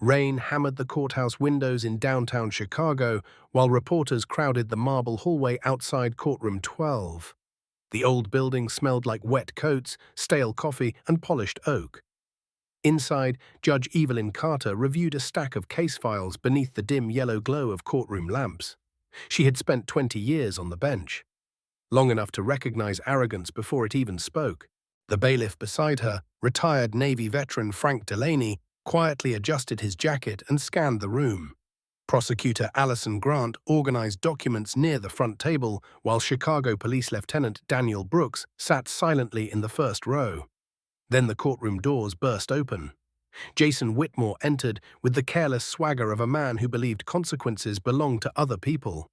Rain hammered the courthouse windows in downtown Chicago while reporters crowded the marble hallway outside courtroom 12. The old building smelled like wet coats, stale coffee, and polished oak. Inside, Judge Evelyn Carter reviewed a stack of case files beneath the dim yellow glow of courtroom lamps. She had spent 20 years on the bench, long enough to recognize arrogance before it even spoke. The bailiff beside her, retired Navy veteran Frank Delaney, quietly adjusted his jacket and scanned the room. Prosecutor Allison Grant organized documents near the front table, while Chicago Police Lieutenant Daniel Brooks sat silently in the first row. Then the courtroom doors burst open. Jason Whitmore entered with the careless swagger of a man who believed consequences belonged to other people.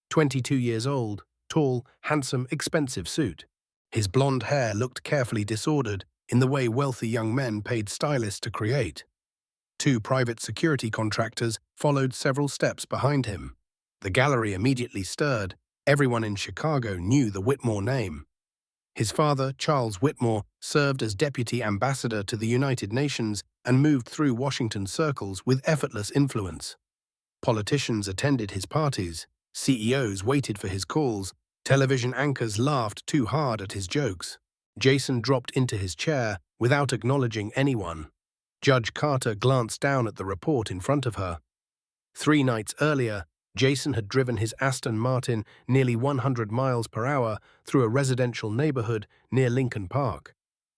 22 years old, tall, handsome, expensive suit. His blonde hair looked carefully disordered in the way wealthy young men paid stylists to create. Two private security contractors followed several steps behind him. The gallery immediately stirred. Everyone in Chicago knew the Whitmore name. His father, Charles Whitmore, served as deputy ambassador to the United Nations and moved through Washington circles with effortless influence. Politicians attended his parties, CEOs waited for his calls, television anchors laughed too hard at his jokes. Jason dropped into his chair without acknowledging anyone. Judge Carter glanced down at the report in front of her. 3 nights earlier, Jason had driven his Aston Martin nearly 100 miles per hour through a residential neighborhood near Lincoln Park.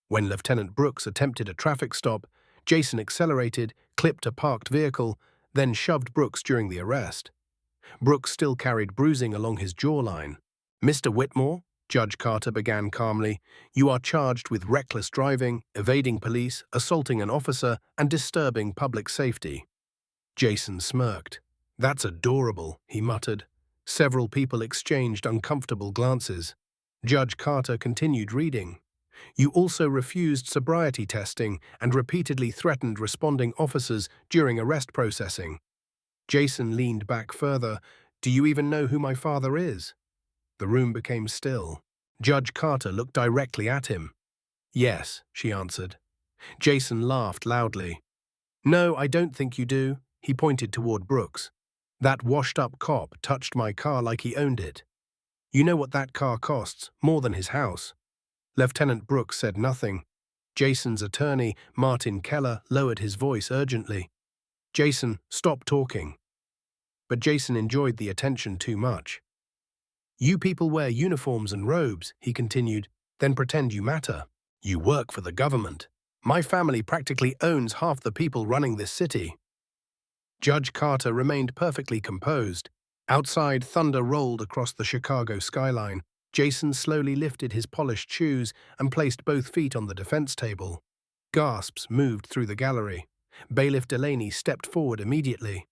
When Lieutenant Brooks attempted a traffic stop, Jason accelerated, clipped a parked vehicle, then shoved Brooks during the arrest. Brooks still carried bruising along his jawline. "Mr. Whitmore," Judge Carter began calmly, "you are charged with reckless driving, evading police, assaulting an officer, and disturbing public safety." Jason smirked. "That's adorable," he muttered. Several people exchanged uncomfortable glances. Judge Carter continued reading. "You also refused sobriety testing and repeatedly threatened responding officers during arrest processing." Jason leaned back further. "Do you even know who my father is?" The room became still. Judge Carter looked directly at him. "Yes," she answered. Jason laughed loudly. "No, I don't think you do." He pointed toward Brooks. "That washed-up cop touched my car like he owned it. You know what that car costs, more than his house." Lieutenant Brooks said nothing. Jason's attorney, Martin Keller, lowered his voice urgently. "Jason, stop talking." But Jason enjoyed the attention too much. "You people wear uniforms and robes," he continued, "then pretend you matter. You work for the government. My family practically owns half the people running this city." Judge Carter remained perfectly composed. Outside, thunder rolled across the Chicago skyline. Jason slowly lifted his polished shoes and placed both feet on the defense table. Gasps moved through the gallery. Bailiff Delaney stepped forward immediately.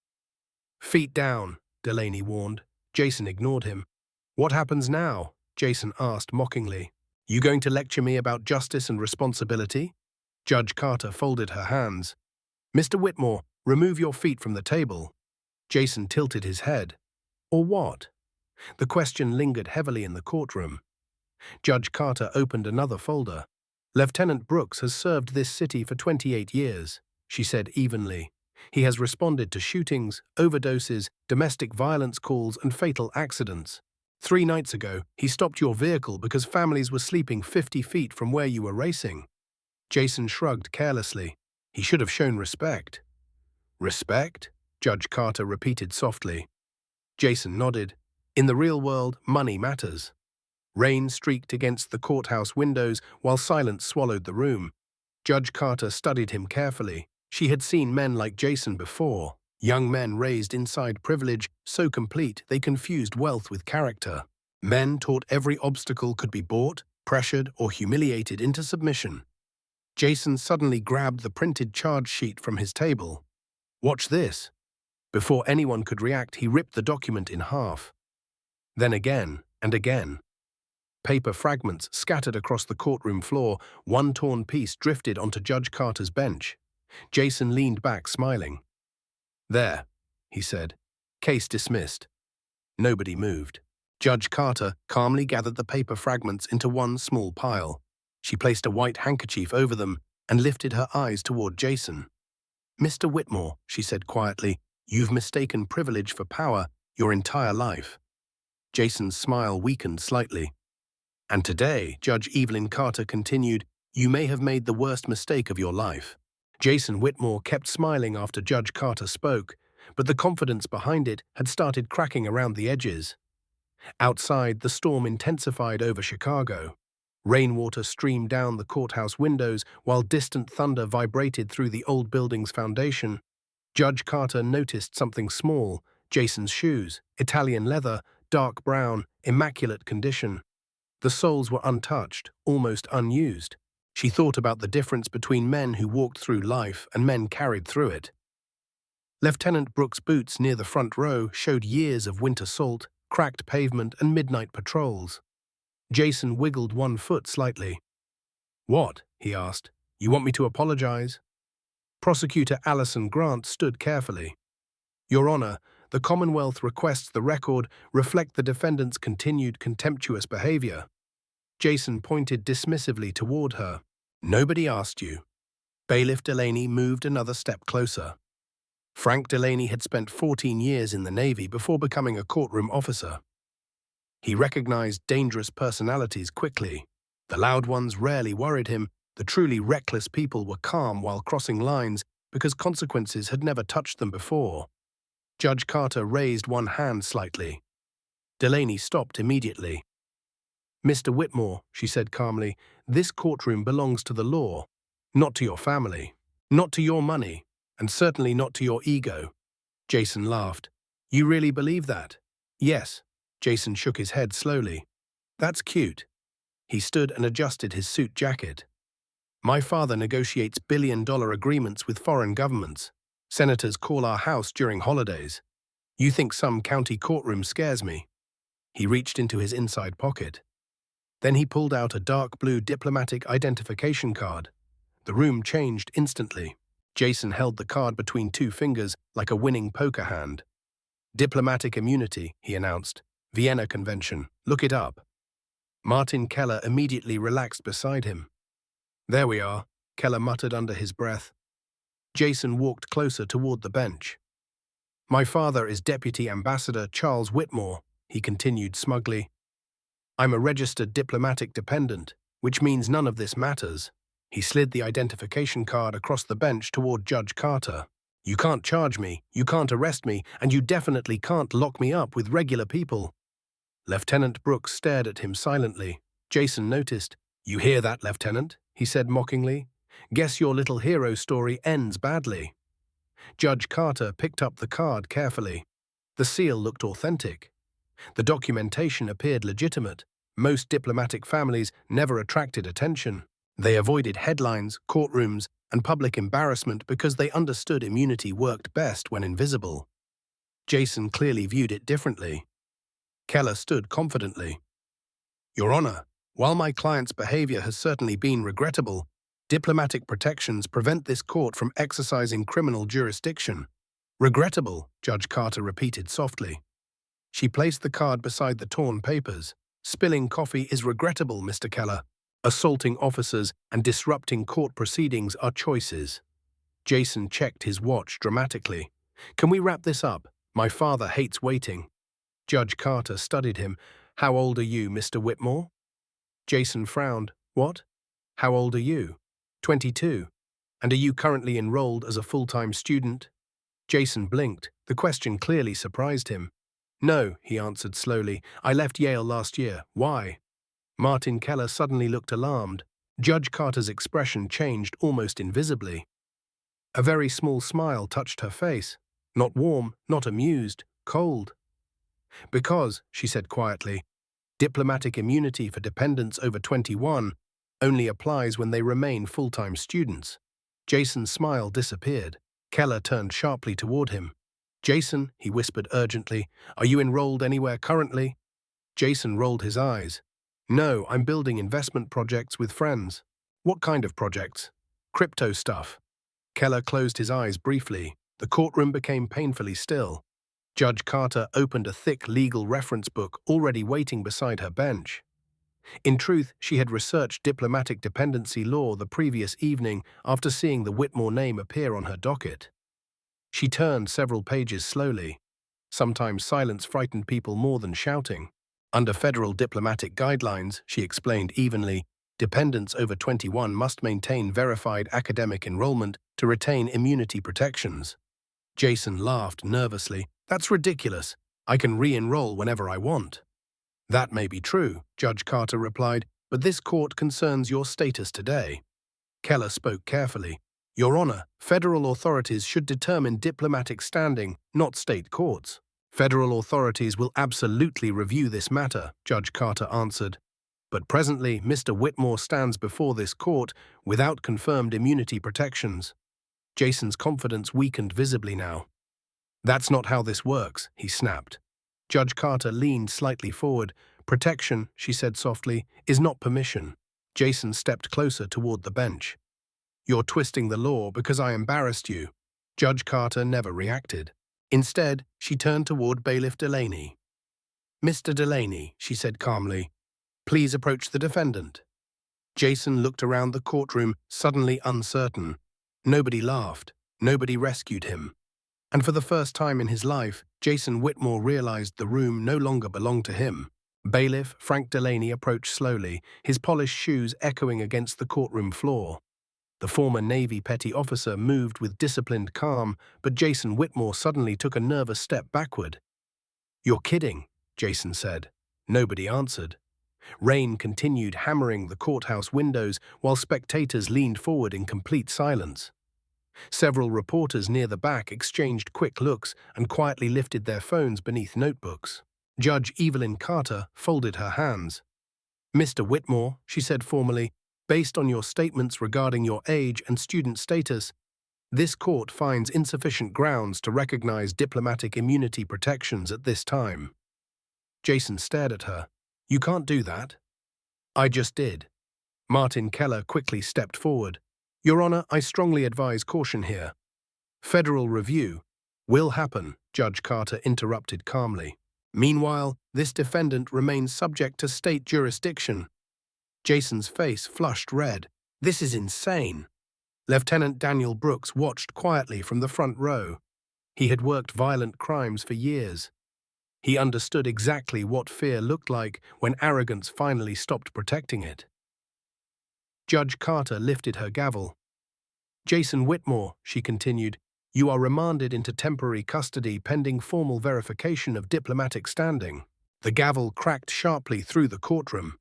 "Feet down," Delaney warned. Jason ignored him. "What happens now?" Jason asked mockingly. "You going to lecture me about justice and responsibility?" Judge Carter folded her hands. "Mr. Whitmore, remove your feet from the table." Jason tilted his head. "Or what?" The question lingered heavily in the courtroom. Judge Carter opened another folder. "Lieutenant Brooks has served this city for 28 years, she said evenly. "He has responded to shootings, overdoses, domestic violence calls, and fatal accidents. 3 nights ago, he stopped your vehicle because families were sleeping 50 feet from where you were racing." Jason shrugged carelessly. He should have shown respect. "Respect?" Judge Carter repeated softly. Jason nodded. "In the real world, money matters." Rain streaked against the courthouse windows while silence swallowed the room. Judge Carter studied him carefully. She had seen men like Jason before, young men raised inside privilege so complete they confused wealth with character. Men taught every obstacle could be bought, pressured, or humiliated into submission. Jason suddenly grabbed the printed charge sheet from his table. "Watch this." Before anyone could react, he ripped the document in half. Then again and again. Paper fragments scattered across the courtroom floor. One torn piece drifted onto Judge Carter's bench. Jason leaned back, smiling. "There," he said. "Case dismissed." Nobody moved. Judge Carter calmly gathered the paper fragments into one small pile. She placed a white handkerchief over them and lifted her eyes toward Jason. Mr. Whitmore, she said quietly, you've mistaken privilege for power your entire life. Jason's smile weakened slightly. And today, Judge Evelyn Carter continued, you may have made the worst mistake of your life. Jason Whitmore kept smiling after Judge Carter spoke, but the confidence behind it had started cracking around the edges. Outside, the storm intensified over Chicago. Rainwater streamed down the courthouse windows while distant thunder vibrated through the old building's foundation. Judge Carter noticed something small, Jason's shoes, Italian leather, dark brown, immaculate condition. The soles were untouched, almost unused. She thought about the difference between men who walked through life and men carried through it. Lieutenant Brooks' boots near the front row showed years of winter salt, cracked pavement, and midnight patrols. Jason wiggled one foot slightly. What? He asked. You want me to apologize? Prosecutor Allison Grant stood carefully. Your Honor, the Commonwealth requests the record reflect the defendant's continued contemptuous behavior. Jason pointed dismissively toward her. Nobody asked you. Bailiff Delaney moved another step closer. Frank Delaney had spent 14 years in the Navy before becoming a courtroom officer. He recognized dangerous personalities quickly. The loud ones rarely worried him. The truly reckless people were calm while crossing lines because consequences had never touched them before. Judge Carter raised one hand slightly. Delaney stopped immediately. Mr. Whitmore, she said calmly, this courtroom belongs to the law, not to your family, not to your money, and certainly not to your ego. Jason laughed. You really believe that? Yes. Jason shook his head slowly. That's cute. He stood and adjusted his suit jacket. My father negotiates billion-dollar agreements with foreign governments. Senators call our house during holidays. You think some county courtroom scares me? He reached into his inside pocket. Then he pulled out a dark blue diplomatic identification card. The room changed instantly. Jason held the card between two fingers like a winning poker hand. Diplomatic immunity, he announced. Vienna Convention. Look it up. Martin Keller immediately relaxed beside him. There we are, Keller muttered under his breath. Jason walked closer toward the bench. My father is Deputy Ambassador Charles Whitmore, he continued smugly. I'm a registered diplomatic dependent, which means none of this matters. He slid the identification card across the bench toward Judge Carter. You can't charge me, you can't arrest me, and you definitely can't lock me up with regular people. Lieutenant Brooks stared at him silently. Jason noticed. You hear that, Lieutenant? He said mockingly. Guess your little hero story ends badly. Judge Carter picked up the card carefully. The seal looked authentic. The documentation appeared legitimate. Most diplomatic families never attracted attention. They avoided headlines, courtrooms, and public embarrassment because they understood immunity worked best when invisible. Jason clearly viewed it differently. Keller stood confidently. Your Honor, while my client's behavior has certainly been regrettable, diplomatic protections prevent this court from exercising criminal jurisdiction. Regrettable, Judge Carter repeated softly. She placed the card beside the torn papers. Spilling coffee is regrettable, Mr. Keller. Assaulting officers and disrupting court proceedings are choices. Jason checked his watch dramatically. Can we wrap this up? My father hates waiting. Judge Carter studied him. How old are you, Mr. Whitmore? Jason frowned. What? How old are you? 22. And are you currently enrolled as a full-time student? Jason blinked. The question clearly surprised him. No, he answered slowly. I left Yale last year. Why? Martin Keller suddenly looked alarmed. Judge Carter's expression changed almost invisibly. A very small smile touched her face. Not warm, not amused, cold. Because, she said quietly, diplomatic immunity for dependents over 21 only applies when they remain full-time students. Jason's smile disappeared. Keller turned sharply toward him. Jason, he whispered urgently, are you enrolled anywhere currently? Jason rolled his eyes. No, I'm building investment projects with friends. What kind of projects? Crypto stuff. Keller closed his eyes briefly. The courtroom became painfully still. Judge Carter opened a thick legal reference book already waiting beside her bench. In truth, she had researched diplomatic dependency law the previous evening after seeing the Whitmore name appear on her docket. She turned several pages slowly. Sometimes silence frightened people more than shouting. Under federal diplomatic guidelines, she explained evenly, dependents over 21 must maintain verified academic enrollment to retain immunity protections. Jason laughed nervously. That's ridiculous. I can re-enroll whenever I want. That may be true, Judge Carter replied, but this court concerns your status today. Keller spoke carefully. Your Honor, federal authorities should determine diplomatic standing, not state courts. Federal authorities will absolutely review this matter, Judge Carter answered. But presently, Mr. Whitmore stands before this court without confirmed immunity protections. Jason's confidence weakened visibly now. That's not how this works, he snapped. Judge Carter leaned slightly forward. Protection, she said softly, is not permission. Jason stepped closer toward the bench. You're twisting the law because I embarrassed you. Judge Carter never reacted. Instead, she turned toward Bailiff Delaney. Mr. Delaney, she said calmly, please approach the defendant. Jason looked around the courtroom, suddenly uncertain. Nobody laughed. Nobody rescued him. And for the first time in his life, Jason Whitmore realized the room no longer belonged to him. Bailiff Frank Delaney approached slowly, his polished shoes echoing against the courtroom floor. The former Navy petty officer moved with disciplined calm, but Jason Whitmore suddenly took a nervous step backward. You're kidding, Jason said. Nobody answered. Rain continued hammering the courthouse windows while spectators leaned forward in complete silence. Several reporters near the back exchanged quick looks and quietly lifted their phones beneath notebooks. Judge Evelyn Carter folded her hands. Mr. Whitmore, she said formally, based on your statements regarding your age and student status, this court finds insufficient grounds to recognize diplomatic immunity protections at this time. Jason stared at her. You can't do that. I just did. Martin Keller quickly stepped forward. Your Honor, I strongly advise caution here. Federal review will happen, Judge Carter interrupted calmly. Meanwhile, this defendant remains subject to state jurisdiction. Jason's face flushed red. This is insane. Lieutenant Daniel Brooks watched quietly from the front row. He had worked violent crimes for years. He understood exactly what fear looked like when arrogance finally stopped protecting it. Judge Carter lifted her gavel. Jason Whitmore, she continued, you are remanded into temporary custody pending formal verification of diplomatic standing. The gavel cracked sharply through the courtroom.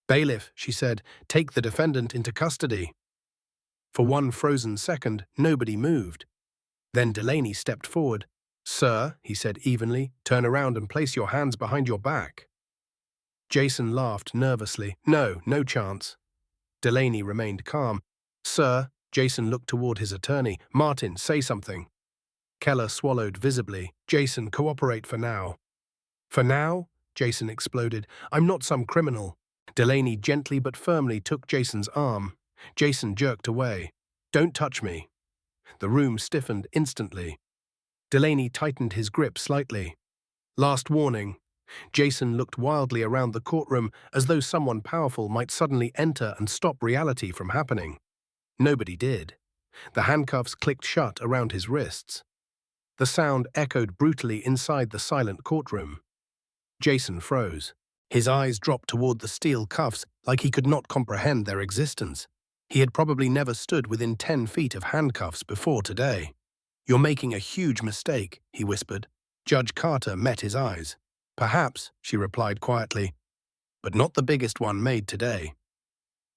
Bailiff, she said, take the defendant into custody. For one frozen second, nobody moved. Then Delaney stepped forward. Sir, he said evenly, turn around and place your hands behind your back. Jason laughed nervously. No chance. Delaney remained calm. Sir, Jason looked toward his attorney. Martin, say something. Keller swallowed visibly. Jason, cooperate for now. For now? Jason exploded. I'm not some criminal. Delaney gently but firmly took Jason's arm. Jason jerked away. Don't touch me. The room stiffened instantly. Delaney tightened his grip slightly. Last warning. Jason looked wildly around the courtroom as though someone powerful might suddenly enter and stop reality from happening. Nobody did. The handcuffs clicked shut around his wrists. The sound echoed brutally inside the silent courtroom. Jason froze. His eyes dropped toward the steel cuffs like he could not comprehend their existence. He had probably never stood within 10 feet of handcuffs before today. You're making a huge mistake, he whispered. Judge Carter met his eyes. Perhaps, she replied quietly, but not the biggest one made today.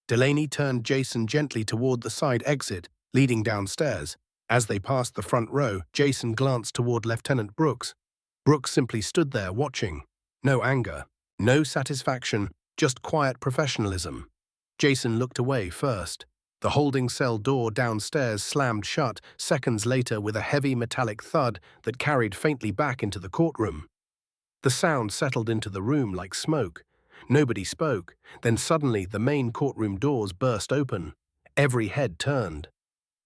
Delaney turned Jason gently toward the side exit, leading downstairs. As they passed the front row, Jason glanced toward Lieutenant Brooks. Brooks simply stood there watching. No anger, no satisfaction, just quiet professionalism. Jason looked away first. The holding cell door downstairs slammed shut seconds later with a heavy metallic thud that carried faintly back into the courtroom. The sound settled into the room like smoke. Nobody spoke. Then suddenly the main courtroom doors burst open. Every head turned.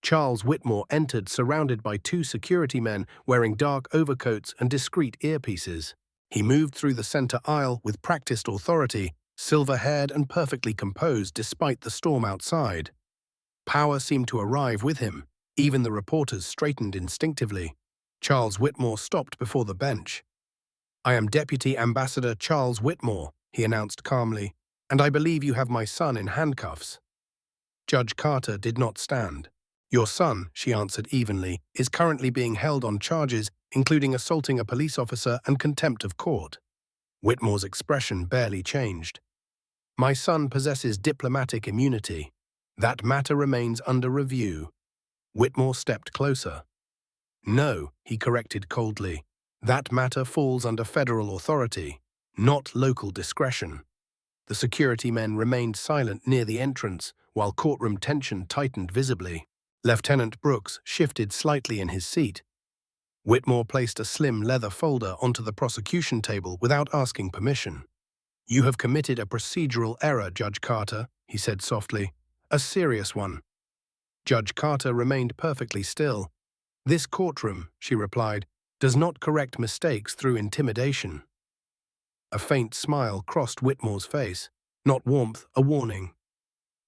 Charles Whitmore entered surrounded by 2 security men wearing dark overcoats and discreet earpieces. He moved through the center aisle with practiced authority, silver-haired and perfectly composed despite the storm outside. Power seemed to arrive with him. Even the reporters straightened instinctively. Charles Whitmore stopped before the bench. "I am Deputy Ambassador Charles Whitmore," he announced calmly, "and I believe you have my son in handcuffs." Judge Carter did not stand. "Your son," she answered evenly, "is currently being held on charges including assaulting a police officer and contempt of court." Whitmore's expression barely changed. "My son possesses diplomatic immunity. That matter remains under review." Whitmore stepped closer. "No," he corrected coldly. "That matter falls under federal authority, not local discretion." The security men remained silent near the entrance, while courtroom tension tightened visibly. Lieutenant Brooks shifted slightly in his seat. Whitmore placed a slim leather folder onto the prosecution table without asking permission. "You have committed a procedural error, Judge Carter," he said softly. "A serious one." Judge Carter remained perfectly still. "This courtroom," she replied, "does not correct mistakes through intimidation." A faint smile crossed Whitmore's face. Not warmth, a warning.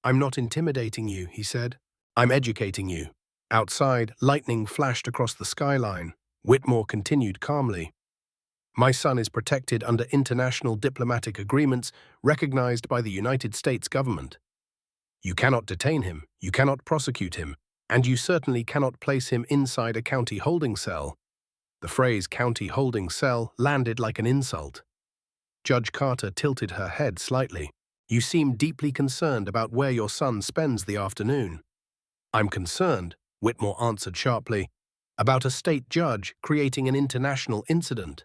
"I'm not intimidating you," he said. "I'm educating you." Outside, lightning flashed across the skyline. Whitmore continued calmly. "My son is protected under international diplomatic agreements recognized by the United States government. You cannot detain him, you cannot prosecute him, and you certainly cannot place him inside a county holding cell." The phrase "county holding cell" landed like an insult. Judge Carter tilted her head slightly. "You seem deeply concerned about where your son spends the afternoon." "I'm concerned," Whitmore answered sharply, "about a state judge creating an international incident."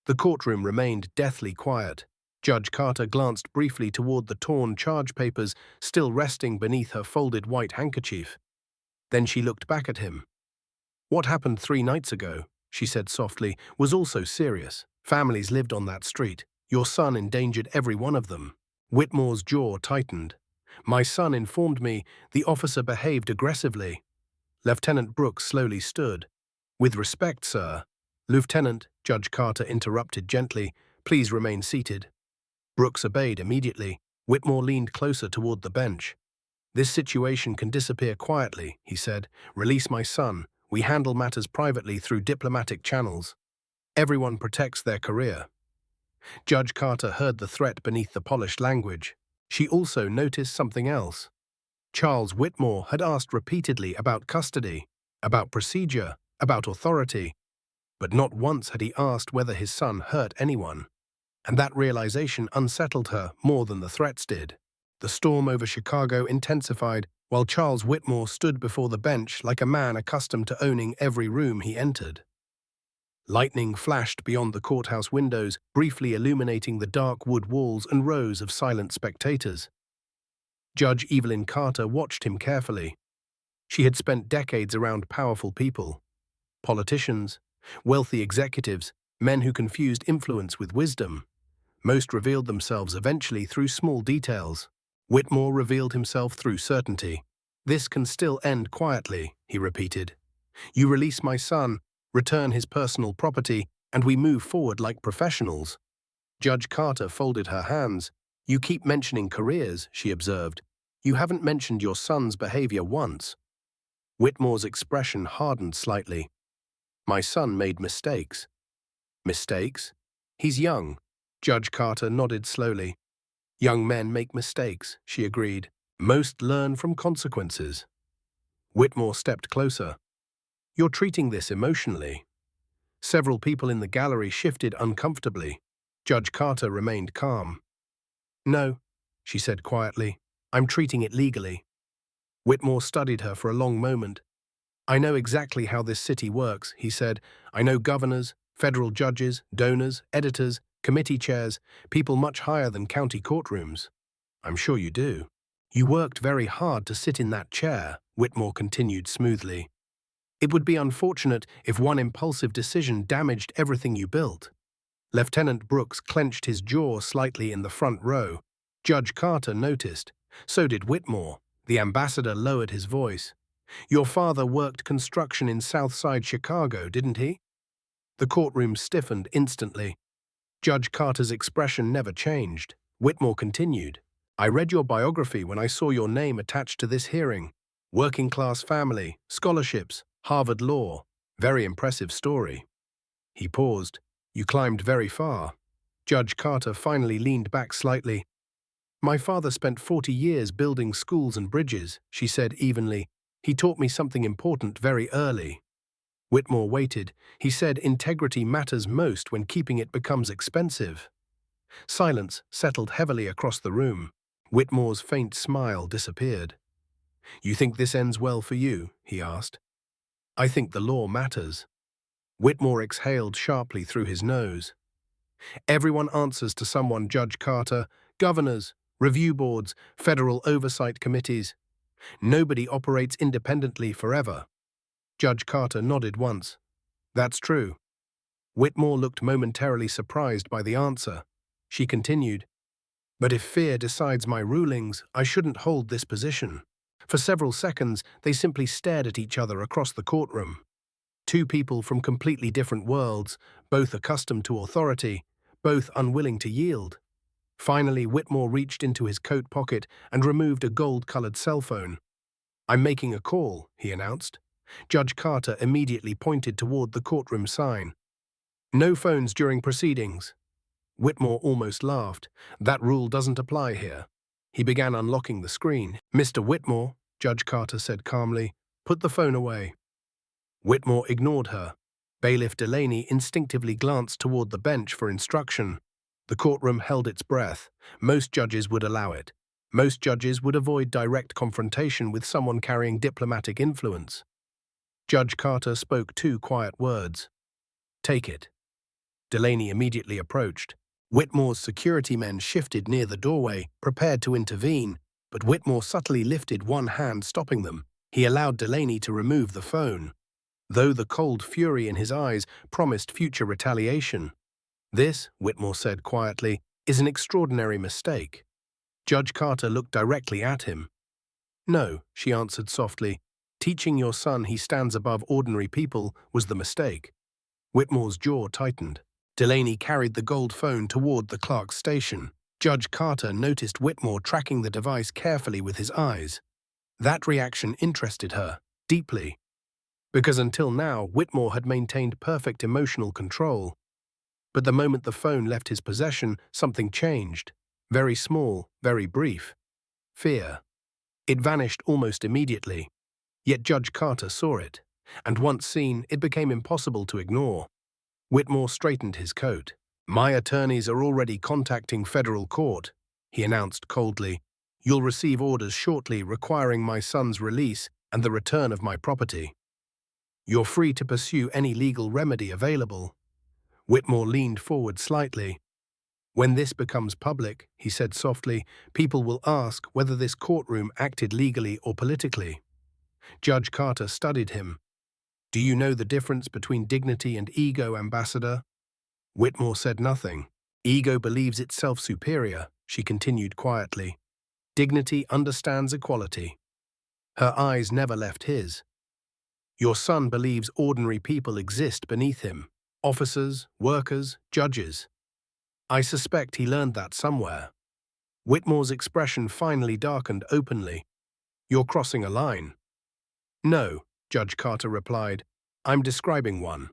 The courtroom remained deathly quiet. Judge Carter glanced briefly toward the torn charge papers still resting beneath her folded white handkerchief. Then she looked back at him. "What happened 3 nights ago," she said softly, "was also serious. Families lived on that street. Your son endangered every one of them." Whitmore's jaw tightened. "My son informed me the officer behaved aggressively." Lieutenant Brooks slowly stood. "With respect, sir." "Lieutenant," Judge Carter interrupted gently, "please remain seated." Brooks obeyed immediately. Whitmore leaned closer toward the bench. "This situation can disappear quietly," he said. "Release my son. We handle matters privately through diplomatic channels. Everyone protects their career." Judge Carter heard the threat beneath the polished language. She also noticed something else. Charles Whitmore had asked repeatedly about custody, about procedure, about authority, but not once had he asked whether his son hurt anyone. And that realization unsettled her more than the threats did. The storm over Chicago intensified while Charles Whitmore stood before the bench like a man accustomed to owning every room he entered. Lightning flashed beyond the courthouse windows, briefly illuminating the dark wood walls and rows of silent spectators. Judge Evelyn Carter watched him carefully. She had spent decades around powerful people, politicians, wealthy executives, men who confused influence with wisdom. Most revealed themselves eventually through small details. Whitmore revealed himself through certainty. "This can still end quietly," he repeated. "You release my son, return his personal property, and we move forward like professionals." Judge Carter folded her hands. "You keep mentioning careers," she observed. "You haven't mentioned your son's behavior once." Whitmore's expression hardened slightly. "My son made mistakes." "Mistakes? He's young." Judge Carter nodded slowly. "Young men make mistakes," she agreed. "Most learn from consequences." Whitmore stepped closer. "You're treating this emotionally." Several people in the gallery shifted uncomfortably. Judge Carter remained calm. "No," she said quietly. "I'm treating it legally." Whitmore studied her for a long moment. "I know exactly how this city works," he said. "I know governors, federal judges, donors, editors, committee chairs, people much higher than county courtrooms." "I'm sure you do." "You worked very hard to sit in that chair," Whitmore continued smoothly. "It would be unfortunate if one impulsive decision damaged everything you built." Lieutenant Brooks clenched his jaw slightly in the front row. Judge Carter noticed. So did Whitmore. The ambassador lowered his voice. "Your father worked construction in Southside Chicago, didn't he?" The courtroom stiffened instantly. Judge Carter's expression never changed. Whitmore continued, I read your biography when I saw your name attached to this hearing. Working-class family, scholarships, Harvard Law. Very impressive story. He paused. You climbed very far. Judge Carter finally leaned back slightly. My father spent 40 years building schools and bridges, she said evenly. He taught me something important very early. Whitmore waited. He said integrity matters most when keeping it becomes expensive. Silence settled heavily across the room. Whitmore's faint smile disappeared. You think this ends well for you? He asked. I think the law matters. Whitmore exhaled sharply through his nose. Everyone answers to someone, Judge Carter. Governors, review boards, federal oversight committees. Nobody operates independently forever. Judge Carter nodded once. That's true. Whitmore looked momentarily surprised by the answer. She continued, but if fear decides my rulings, I shouldn't hold this position. For several seconds, they simply stared at each other across the courtroom. Two people from completely different worlds, both accustomed to authority, both unwilling to yield. Finally, Whitmore reached into his coat pocket and removed a gold-colored cell phone. I'm making a call, he announced. Judge Carter immediately pointed toward the courtroom sign. No phones during proceedings. Whitmore almost laughed. That rule doesn't apply here. He began unlocking the screen. Mr. Whitmore, Judge Carter said calmly, put the phone away. Whitmore ignored her. Bailiff Delaney instinctively glanced toward the bench for instruction. The courtroom held its breath. Most judges would allow it. Most judges would avoid direct confrontation with someone carrying diplomatic influence. Judge Carter spoke two quiet words. Take it. Delaney immediately approached. Whitmore's security men shifted near the doorway, prepared to intervene, but Whitmore subtly lifted one hand, stopping them. He allowed Delaney to remove the phone, though the cold fury in his eyes promised future retaliation. This, Whitmore said quietly, is an extraordinary mistake. Judge Carter looked directly at him. No, she answered softly. Teaching your son he stands above ordinary people was the mistake. Whitmore's jaw tightened. Delaney carried the gold phone toward the clerk's station. Judge Carter noticed Whitmore tracking the device carefully with his eyes. That reaction interested her, deeply. Because until now, Whitmore had maintained perfect emotional control. But the moment the phone left his possession, something changed. Very small, very brief. Fear. It vanished almost immediately. Yet Judge Carter saw it, and once seen, it became impossible to ignore. Whitmore straightened his coat. My attorneys are already contacting federal court, he announced coldly. You'll receive orders shortly requiring my son's release and the return of my property. You're free to pursue any legal remedy available. Whitmore leaned forward slightly. When this becomes public, he said softly, people will ask whether this courtroom acted legally or politically. Judge Carter studied him. Do you know the difference between dignity and ego, Ambassador? Whitmore said nothing. Ego believes itself superior, she continued quietly. Dignity understands equality. Her eyes never left his. Your son believes ordinary people exist beneath him. Officers, workers, judges. I suspect he learned that somewhere. Whitmore's expression finally darkened openly. You're crossing a line. No, Judge Carter replied. I'm describing one.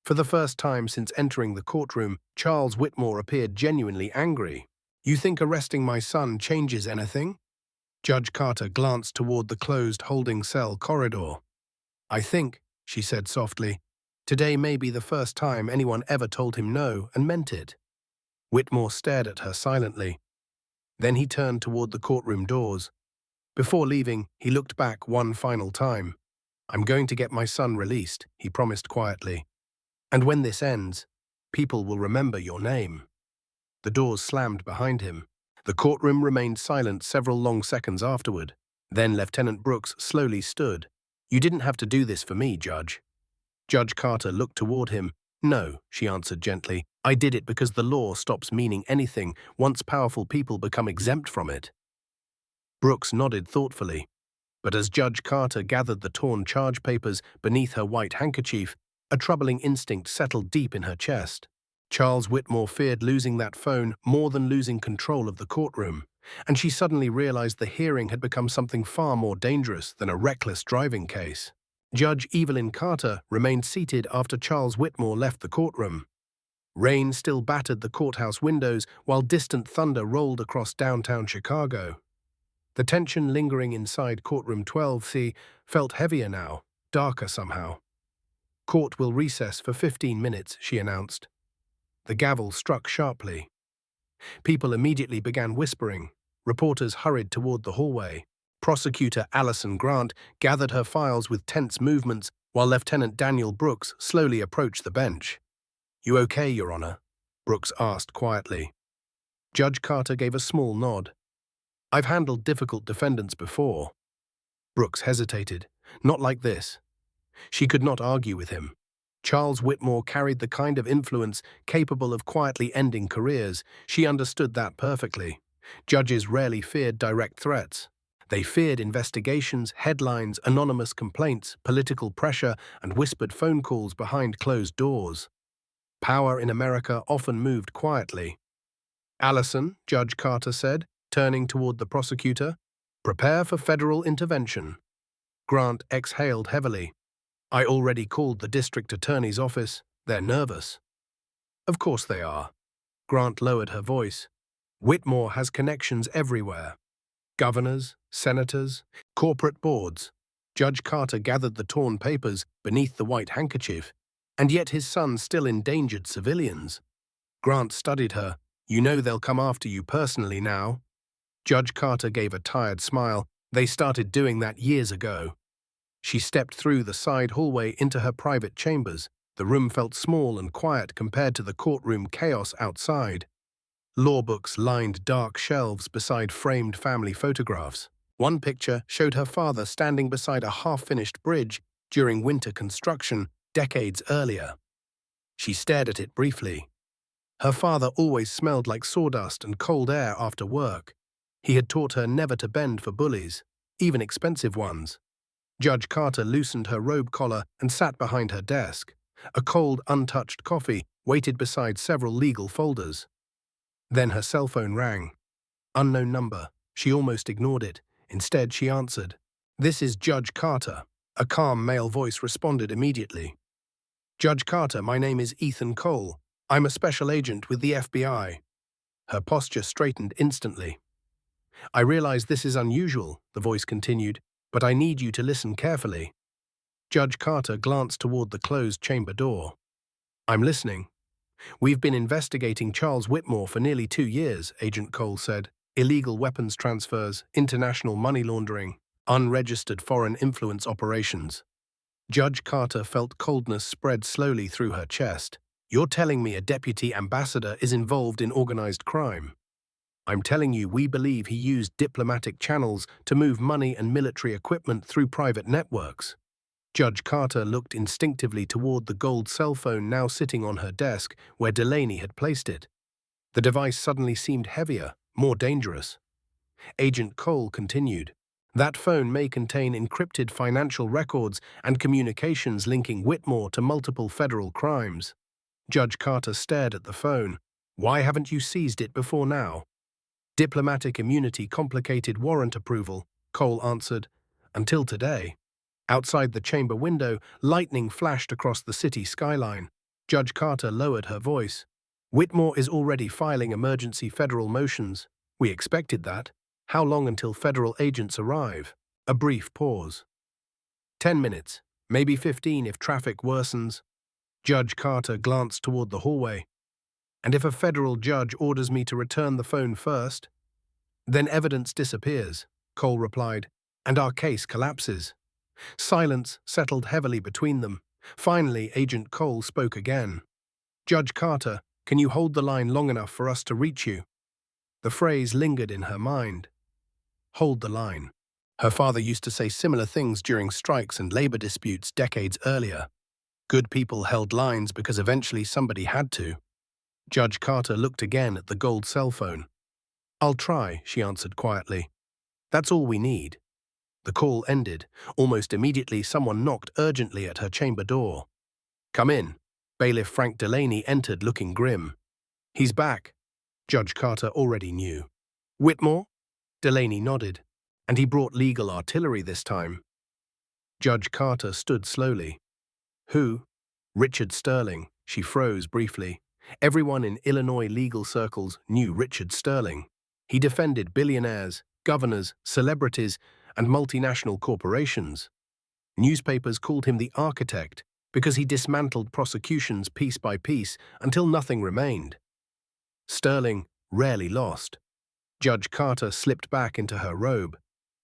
For the first time since entering the courtroom, Charles Whitmore appeared genuinely angry. You think arresting my son changes anything? Judge Carter glanced toward the closed holding cell corridor. I think, she said softly, today may be the first time anyone ever told him no and meant it. Whitmore stared at her silently. Then he turned toward the courtroom doors. Before leaving, he looked back one final time. I'm going to get my son released, he promised quietly. And when this ends, people will remember your name. The doors slammed behind him. The courtroom remained silent several long seconds afterward. Then Lieutenant Brooks slowly stood. You didn't have to do this for me, Judge. Judge Carter looked toward him. No, she answered gently. I did it because the law stops meaning anything once powerful people become exempt from it. Brooks nodded thoughtfully. But as Judge Carter gathered the torn charge papers beneath her white handkerchief, a troubling instinct settled deep in her chest. Charles Whitmore feared losing that phone more than losing control of the courtroom, and she suddenly realized the hearing had become something far more dangerous than a reckless driving case. Judge Evelyn Carter remained seated after Charles Whitmore left the courtroom. Rain still battered the courthouse windows while distant thunder rolled across downtown Chicago. The tension lingering inside courtroom 12C felt heavier now, darker somehow. "Court will recess for 15 minutes, she announced. The gavel struck sharply. People immediately began whispering. Reporters hurried toward the hallway. Prosecutor Allison Grant gathered her files with tense movements while Lieutenant Daniel Brooks slowly approached the bench. "You okay, Your Honor?" Brooks asked quietly. Judge Carter gave a small nod. "I've handled difficult defendants before." Brooks hesitated. Not like this. She could not argue with him. Charles Whitmore carried the kind of influence capable of quietly ending careers. She understood that perfectly. Judges rarely feared direct threats. They feared investigations, headlines, anonymous complaints, political pressure, and whispered phone calls behind closed doors. Power in America often moved quietly. "Allison," Judge Carter said, turning toward the prosecutor, "prepare for federal intervention." Grant exhaled heavily. "I already called the district attorney's office. They're nervous." "Of course they are." Grant lowered her voice. "Whitmore has connections everywhere. Governors, senators, corporate boards." Judge Carter gathered the torn papers beneath the white handkerchief. "And yet his son still endangered civilians." Grant studied her. "You know they'll come after you personally now." Judge Carter gave a tired smile. "They started doing that years ago." She stepped through the side hallway into her private chambers. The room felt small and quiet compared to the courtroom chaos outside. Law books lined dark shelves beside framed family photographs. One picture showed her father standing beside a half-finished bridge during winter construction decades earlier. She stared at it briefly. Her father always smelled like sawdust and cold air after work. He had taught her never to bend for bullies, even expensive ones. Judge Carter loosened her robe collar and sat behind her desk. A cold, untouched coffee waited beside several legal folders. Then her cell phone rang. Unknown number. She almost ignored it. Instead, she answered. "This is Judge Carter." A calm male voice responded immediately. "Judge Carter, my name is Ethan Cole. I'm a special agent with the FBI." Her posture straightened instantly. "I realize this is unusual," the voice continued, "but I need you to listen carefully." Judge Carter glanced toward the closed chamber door. "I'm listening." "We've been investigating Charles Whitmore for nearly 2 years, Agent Cole said. Illegal weapons transfers, international money laundering, unregistered foreign influence operations. Judge Carter felt coldness spread slowly through her chest. "You're telling me a deputy ambassador is involved in organized crime?" "I'm telling you we believe he used diplomatic channels to move money and military equipment through private networks." Judge Carter looked instinctively toward the gold cell phone now sitting on her desk where Delaney had placed it. The device suddenly seemed heavier, more dangerous. Agent Cole continued. "That phone may contain encrypted financial records and communications linking Whitmore to multiple federal crimes." Judge Carter stared at the phone. "Why haven't you seized it before now?" "Diplomatic immunity complicated warrant approval," Cole answered. "Until today." Outside the chamber window, lightning flashed across the city skyline. Judge Carter lowered her voice. "Whitmore is already filing emergency federal motions. We expected that. How long until federal agents arrive?" A brief pause. 10 minutes, maybe 15 if traffic worsens." Judge Carter glanced toward the hallway. "And if a federal judge orders me to return the phone first?" "Then evidence disappears," Cole replied, "and our case collapses." Silence settled heavily between them. Finally, Agent Cole spoke again. "Judge Carter, can you hold the line long enough for us to reach you?" The phrase lingered in her mind. Hold the line. Her father used to say similar things during strikes and labor disputes decades earlier. Good people held lines because eventually somebody had to. Judge Carter looked again at the gold cell phone. "I'll try," she answered quietly. "That's all we need." The call ended. Almost immediately, someone knocked urgently at her chamber door. "Come in." Bailiff Frank Delaney entered looking grim. "He's back," Judge Carter already knew. "Whitmore?" Delaney nodded. "And he brought legal artillery this time." Judge Carter stood slowly. "Who?" "Richard Sterling." She froze briefly. Everyone in Illinois legal circles knew Richard Sterling. He defended billionaires, governors, celebrities, and multinational corporations. Newspapers called him the architect because he dismantled prosecutions piece by piece until nothing remained. Sterling rarely lost. Judge Carter slipped back into her robe.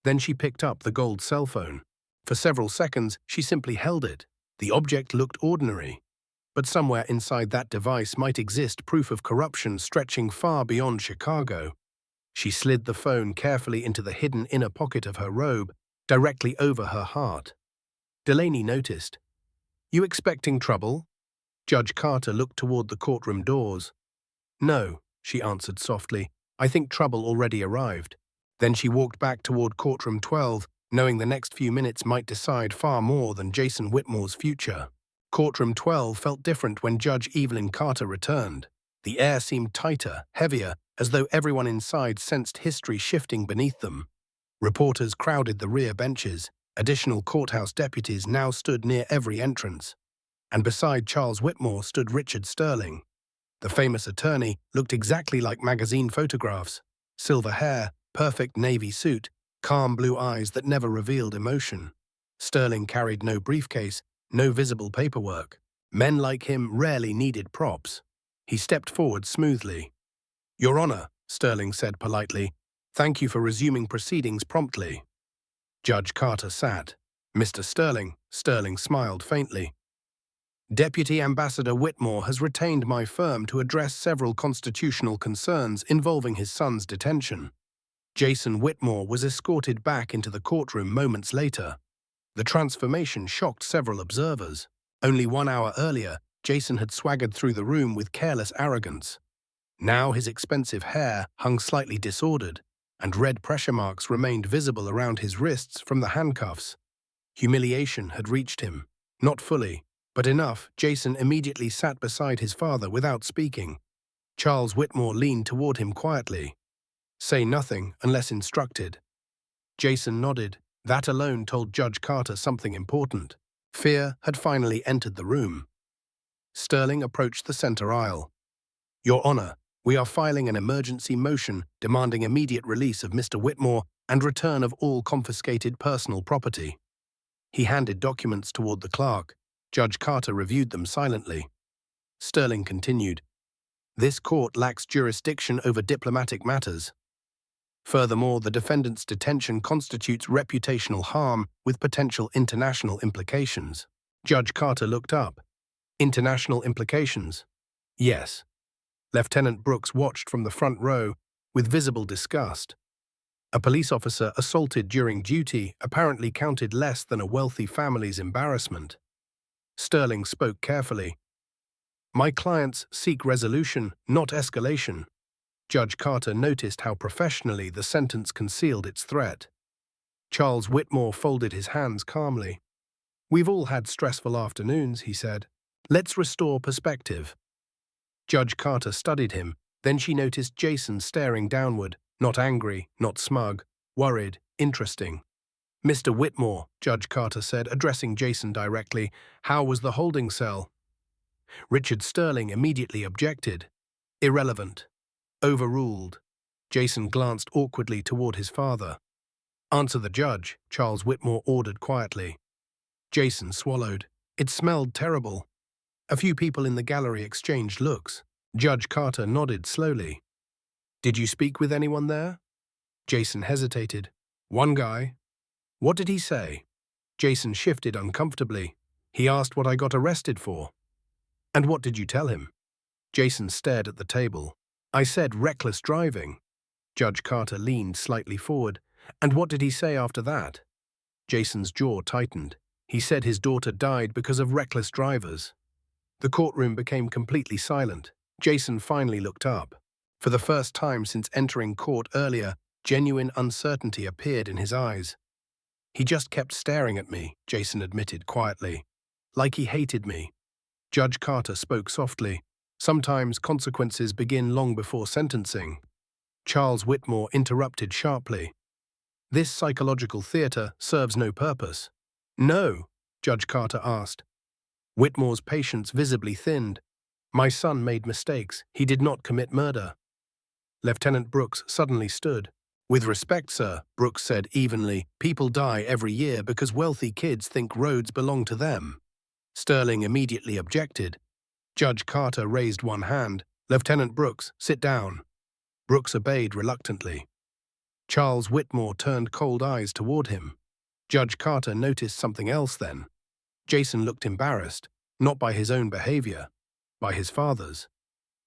Then she picked up the gold cell phone. For several seconds, she simply held it. The object looked ordinary. But somewhere inside that device might exist proof of corruption stretching far beyond Chicago. She slid the phone carefully into the hidden inner pocket of her robe, directly over her heart. Delaney noticed. "You expecting trouble?" Judge Carter looked toward the courtroom doors. "No," she answered softly. "I think trouble already arrived." Then she walked back toward courtroom 12, knowing the next few minutes might decide far more than Jason Whitmore's future. Courtroom 12 felt different when Judge Evelyn Carter returned. The air seemed tighter, heavier, as though everyone inside sensed history shifting beneath them. Reporters crowded the rear benches. Additional courthouse deputies now stood near every entrance. And beside Charles Whitmore stood Richard Sterling. The famous attorney looked exactly like magazine photographs. Silver hair, perfect navy suit, calm blue eyes that never revealed emotion. Sterling carried no briefcase, no visible paperwork. Men like him rarely needed props. He stepped forward smoothly. "Your Honor," Sterling said politely, "thank you for resuming proceedings promptly." Judge Carter sat. "Mr. Sterling," Sterling smiled faintly. "Deputy Ambassador Whitmore has retained my firm to address several constitutional concerns involving his son's detention." Jason Whitmore was escorted back into the courtroom moments later. The transformation shocked several observers. Only 1 hour earlier, Jason had swaggered through the room with careless arrogance. Now his expensive hair hung slightly disordered, and red pressure marks remained visible around his wrists from the handcuffs. Humiliation had reached him. Not fully, but enough. Jason immediately sat beside his father without speaking. Charles Whitmore leaned toward him quietly. "Say nothing unless instructed." Jason nodded. That alone told Judge Carter something important. Fear had finally entered the room. Sterling approached the center aisle. "Your Honor, we are filing an emergency motion demanding immediate release of Mr. Whitmore and return of all confiscated personal property." He handed documents toward the clerk. Judge Carter reviewed them silently. Sterling continued, "This court lacks jurisdiction over diplomatic matters. Furthermore, the defendant's detention constitutes reputational harm with potential international implications." Judge Carter looked up. "International implications?" "Yes." Lieutenant Brooks watched from the front row with visible disgust. A police officer assaulted during duty apparently counted less than a wealthy family's embarrassment. Sterling spoke carefully. "My clients seek resolution, not escalation." Judge Carter noticed how professionally the sentence concealed its threat. Charles Whitmore folded his hands calmly. "We've all had stressful afternoons," he said. "Let's restore perspective." Judge Carter studied him. Then she noticed Jason staring downward, not angry, not smug, worried, interesting. "Mr. Whitmore," Judge Carter said, addressing Jason directly, "how was the holding cell?" Richard Sterling immediately objected. "Irrelevant. Overruled." Jason glanced awkwardly toward his father. "Answer the judge," Charles Whitmore ordered quietly. Jason swallowed. It smelled terrible. A few people in the gallery exchanged looks. Judge Carter nodded slowly. "Did you speak with anyone there?" Jason hesitated. "One guy." "What did he say?" Jason shifted uncomfortably. "He asked what I got arrested for." "And what did you tell him?" Jason stared at the table. "I said reckless driving." Judge Carter leaned slightly forward. "And what did he say after that?" Jason's jaw tightened. "He said his daughter died because of reckless drivers." The courtroom became completely silent. Jason finally looked up. For the first time since entering court earlier, genuine uncertainty appeared in his eyes. "He just kept staring at me," Jason admitted quietly. "Like he hated me." Judge Carter spoke softly. Sometimes consequences begin long before sentencing. Charles Whitmore interrupted sharply. This psychological theater serves no purpose. No, Judge Carter asked. Whitmore's patience visibly thinned. My son made mistakes. He did not commit murder. Lieutenant Brooks suddenly stood. With respect, sir, Brooks said evenly, people die every year because wealthy kids think roads belong to them. Sterling immediately objected. Judge Carter raised one hand. Lieutenant Brooks, sit down. Brooks obeyed reluctantly. Charles Whitmore turned cold eyes toward him. Judge Carter noticed something else then. Jason looked embarrassed, not by his own behavior, by his father's.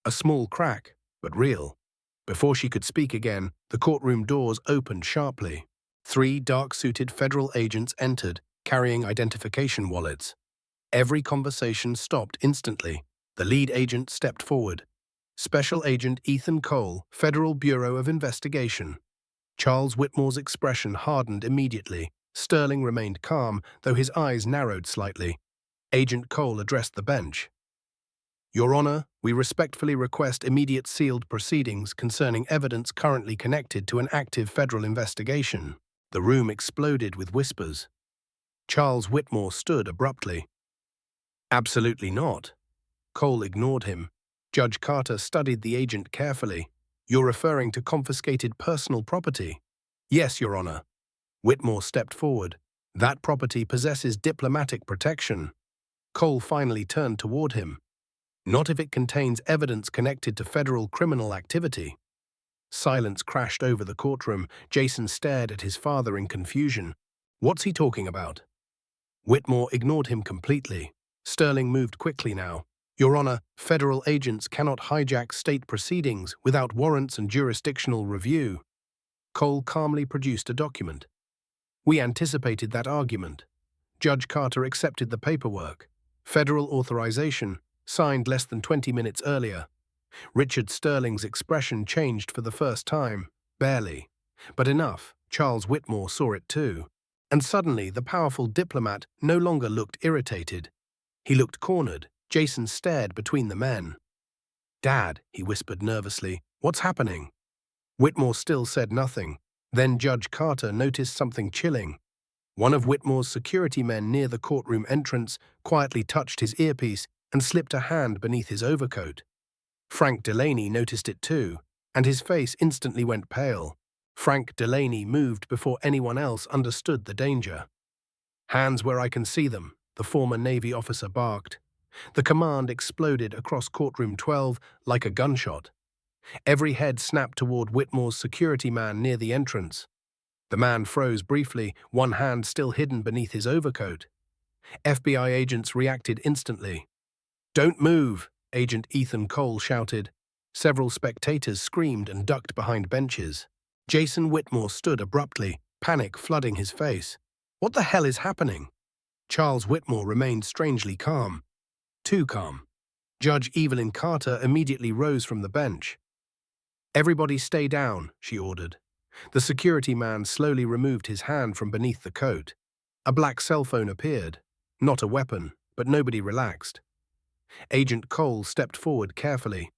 A small crack, but real. Before she could speak again, the courtroom doors opened sharply. 3 dark-suited federal agents entered, carrying identification wallets. Every conversation stopped instantly. The lead agent stepped forward. Special Agent Ethan Cole, Federal Bureau of Investigation. Charles Whitmore's expression hardened immediately. Sterling remained calm, though his eyes narrowed slightly. Agent Cole addressed the bench. Your Honor, we respectfully request immediate sealed proceedings concerning evidence currently connected to an active federal investigation. The room exploded with whispers. Charles Whitmore stood abruptly. Absolutely not. Cole ignored him. Judge Carter studied the agent carefully. You're referring to confiscated personal property? Yes, Your Honor. Whitmore stepped forward. That property possesses diplomatic protection. Cole finally turned toward him. Not if it contains evidence connected to federal criminal activity. Silence crashed over the courtroom. Jason stared at his father in confusion. What's he talking about? Whitmore ignored him completely. Sterling moved quickly now. Your Honor, federal agents cannot hijack state proceedings without warrants and jurisdictional review. Cole calmly produced a document. We anticipated that argument. Judge Carter accepted the paperwork. Federal authorization, signed less than 20 minutes earlier. Richard Sterling's expression changed for the first time, barely. But enough, Charles Whitmore saw it too. And suddenly the powerful diplomat no longer looked irritated. He looked cornered. Jason stared between the men. Dad, he whispered nervously, what's happening? Whitmore still said nothing. Then Judge Carter noticed something chilling. One of Whitmore's security men near the courtroom entrance quietly touched his earpiece and slipped a hand beneath his overcoat. Frank Delaney noticed it too, and his face instantly went pale. Frank Delaney moved before anyone else understood the danger. Hands where I can see them, the former Navy officer barked. The command exploded across courtroom 12 like a gunshot. Every head snapped toward Whitmore's security man near the entrance. The man froze briefly, one hand still hidden beneath his overcoat. FBI agents reacted instantly. Don't move, Agent Ethan Cole shouted. Several spectators screamed and ducked behind benches. Jason Whitmore stood abruptly, panic flooding his face. What the hell is happening? Charles Whitmore remained strangely calm. Too calm. Judge Evelyn Carter immediately rose from the bench. Everybody stay down, she ordered. The security man slowly removed his hand from beneath the coat. A black cell phone appeared. Not a weapon, but nobody relaxed. Agent Cole stepped forward carefully.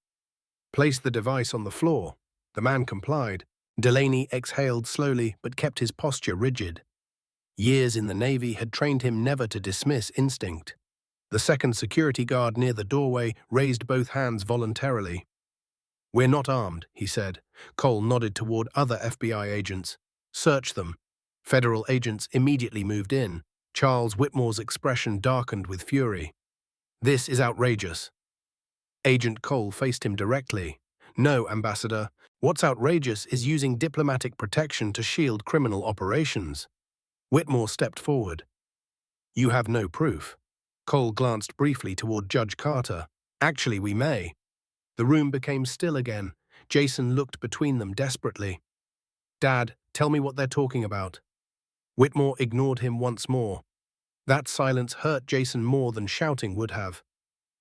Place the device on the floor. The man complied. Delaney exhaled slowly but kept his posture rigid. Years in the Navy had trained him never to dismiss instinct. The second security guard near the doorway raised both hands voluntarily. We're not armed, he said. Cole nodded toward other FBI agents. Search them. Federal agents immediately moved in. Charles Whitmore's expression darkened with fury. This is outrageous. Agent Cole faced him directly. No, Ambassador. What's outrageous is using diplomatic protection to shield criminal operations. Whitmore stepped forward. You have no proof. Cole glanced briefly toward Judge Carter. Actually, we may. The room became still again. Jason looked between them desperately. Dad, tell me what they're talking about. Whitmore ignored him once more. That silence hurt Jason more than shouting would have.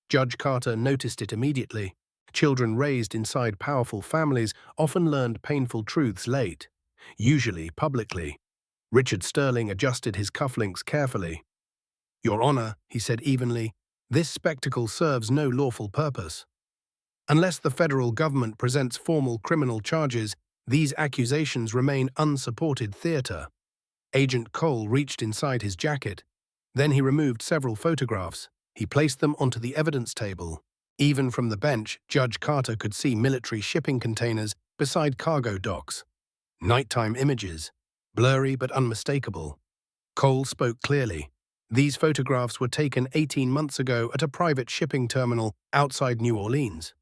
Judge Carter noticed it immediately. Children raised inside powerful families often learned painful truths late, usually publicly. Richard Sterling adjusted his cufflinks carefully. Your Honor, he said evenly, This spectacle serves no lawful purpose. Unless the federal government presents formal criminal charges, these accusations remain unsupported theater. Agent Cole reached inside his jacket. Then he removed several photographs. He placed them onto the evidence table. Even from the bench, Judge Carter could see military shipping containers beside cargo docks. Nighttime images, blurry but unmistakable. Cole spoke clearly. These photographs were taken 18 months ago at a private shipping terminal outside New Orleans.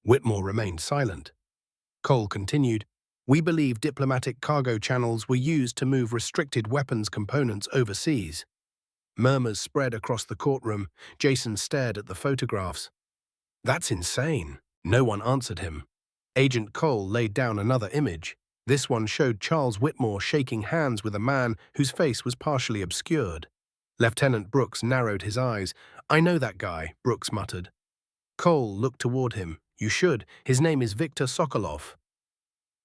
Whitmore remained silent. Cole continued, "We believe diplomatic cargo channels were used to move restricted weapons components overseas." Murmurs spread across the courtroom. Jason stared at the photographs. "That's insane." No one answered him. Agent Cole laid down another image. This one showed Charles Whitmore shaking hands with a man whose face was partially obscured. Lieutenant Brooks narrowed his eyes. "I know that guy," Brooks muttered. Cole looked toward him. "You should. His name is Victor Sokolov."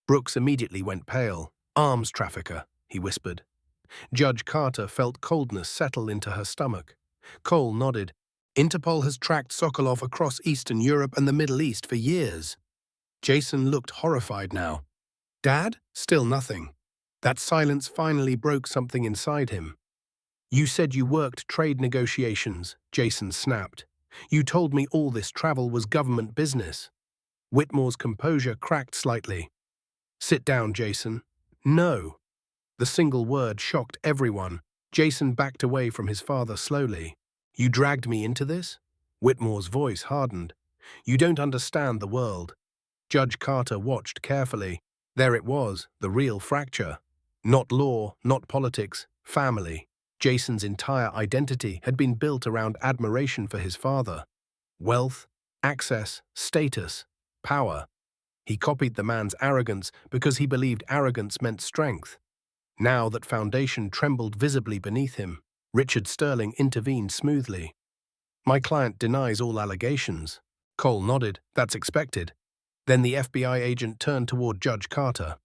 Brooks immediately went pale. "Arms trafficker," he whispered. Judge Carter felt coldness settle into her stomach. Cole nodded. "Interpol has tracked Sokolov across Eastern Europe and the Middle East for years." Jason looked horrified now. "Dad?" Still nothing. That silence finally broke something inside him. "You said you worked trade negotiations," Jason snapped. "You told me all this travel was government business." Whitmore's composure cracked slightly. "Sit down, Jason." "No." The single word shocked everyone. Jason backed away from his father slowly. "You dragged me into this?" Whitmore's voice hardened. "You don't understand the world." Judge Carter watched carefully. There it was, the real fracture. Not law, not politics, family. Jason's entire identity had been built around admiration for his father. Wealth, access, status, power. He copied the man's arrogance because he believed arrogance meant strength. Now that foundation trembled visibly beneath him, Richard Sterling intervened smoothly. "My client denies all allegations." Cole nodded. "That's expected." Then the FBI agent turned toward Judge Carter.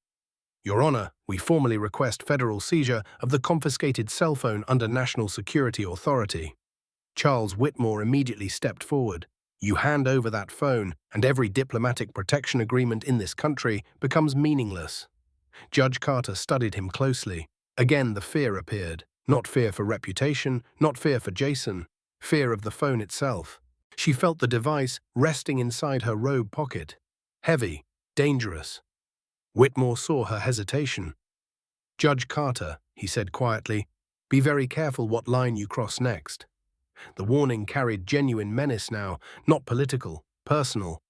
"Your Honor, we formally request federal seizure of the confiscated cell phone under National Security Authority." Charles Whitmore immediately stepped forward. "You hand over that phone, and every diplomatic protection agreement in this country becomes meaningless." Judge Carter studied him closely. Again the fear appeared. Not fear for reputation, not fear for Jason. Fear of the phone itself. She felt the device resting inside her robe pocket. Heavy, dangerous. Whitmore saw her hesitation. "Judge Carter," he said quietly, "be very careful what line you cross next." The warning carried genuine menace now, not political, personal.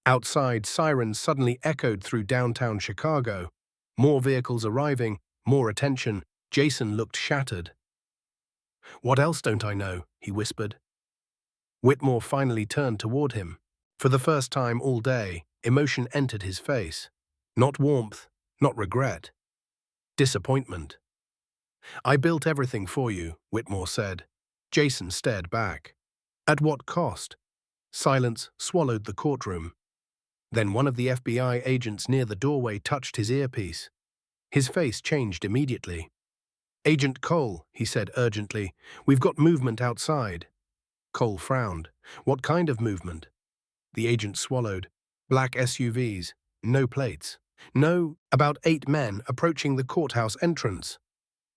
Outside, sirens suddenly echoed through downtown Chicago. More vehicles arriving, more attention. Jason looked shattered. "What else don't I know?" he whispered. Whitmore finally turned toward him. For the first time all day, emotion entered his face. Not warmth, not regret. Disappointment. "I built everything for you," Whitmore said. Jason stared back. "At what cost?" Silence swallowed the courtroom. Then one of the FBI agents near the doorway touched his earpiece. His face changed immediately. "Agent Cole," he said urgently, "we've got movement outside." Cole frowned. "What kind of movement?" The agent swallowed. "Black SUVs, no plates. No, about 8 men approaching the courthouse entrance."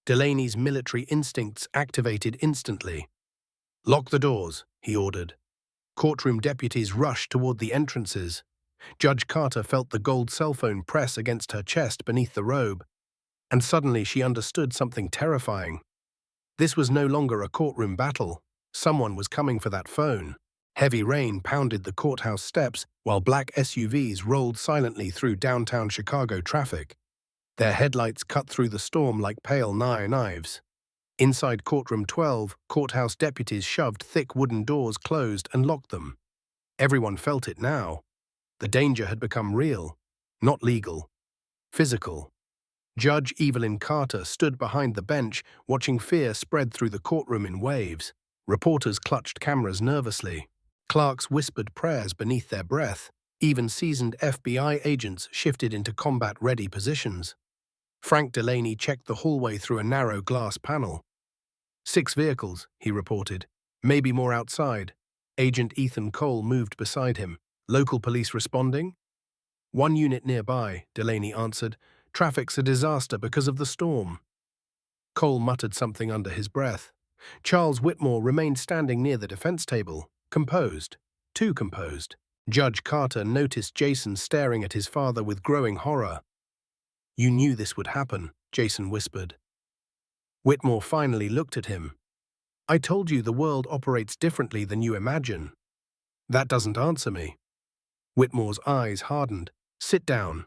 Delaney's military instincts activated instantly. "Lock the doors," he ordered. Courtroom deputies rushed toward the entrances. Judge Carter felt the gold cell phone press against her chest beneath the robe. And suddenly she understood something terrifying. This was no longer a courtroom battle. Someone was coming for that phone. Heavy rain pounded the courthouse steps while black SUVs rolled silently through downtown Chicago traffic. Their headlights cut through the storm like pale knives. Inside courtroom 12, courthouse deputies shoved thick wooden doors closed and locked them. Everyone felt it now. The danger had become real, not legal, physical. Judge Evelyn Carter stood behind the bench, watching fear spread through the courtroom in waves. Reporters clutched cameras nervously. Clerks whispered prayers beneath their breath. Even seasoned FBI agents shifted into combat-ready positions. Frank Delaney checked the hallway through a narrow glass panel. 6 vehicles, he reported. Maybe more outside. Agent Ethan Cole moved beside him. Local police responding? One unit nearby, Delaney answered. Traffic's a disaster because of the storm. Cole muttered something under his breath. Charles Whitmore remained standing near the defense table, composed. Too composed. Judge Carter noticed Jason staring at his father with growing horror. You knew this would happen, Jason whispered. Whitmore finally looked at him. I told you the world operates differently than you imagine. That doesn't answer me. Whitmore's eyes hardened. Sit down.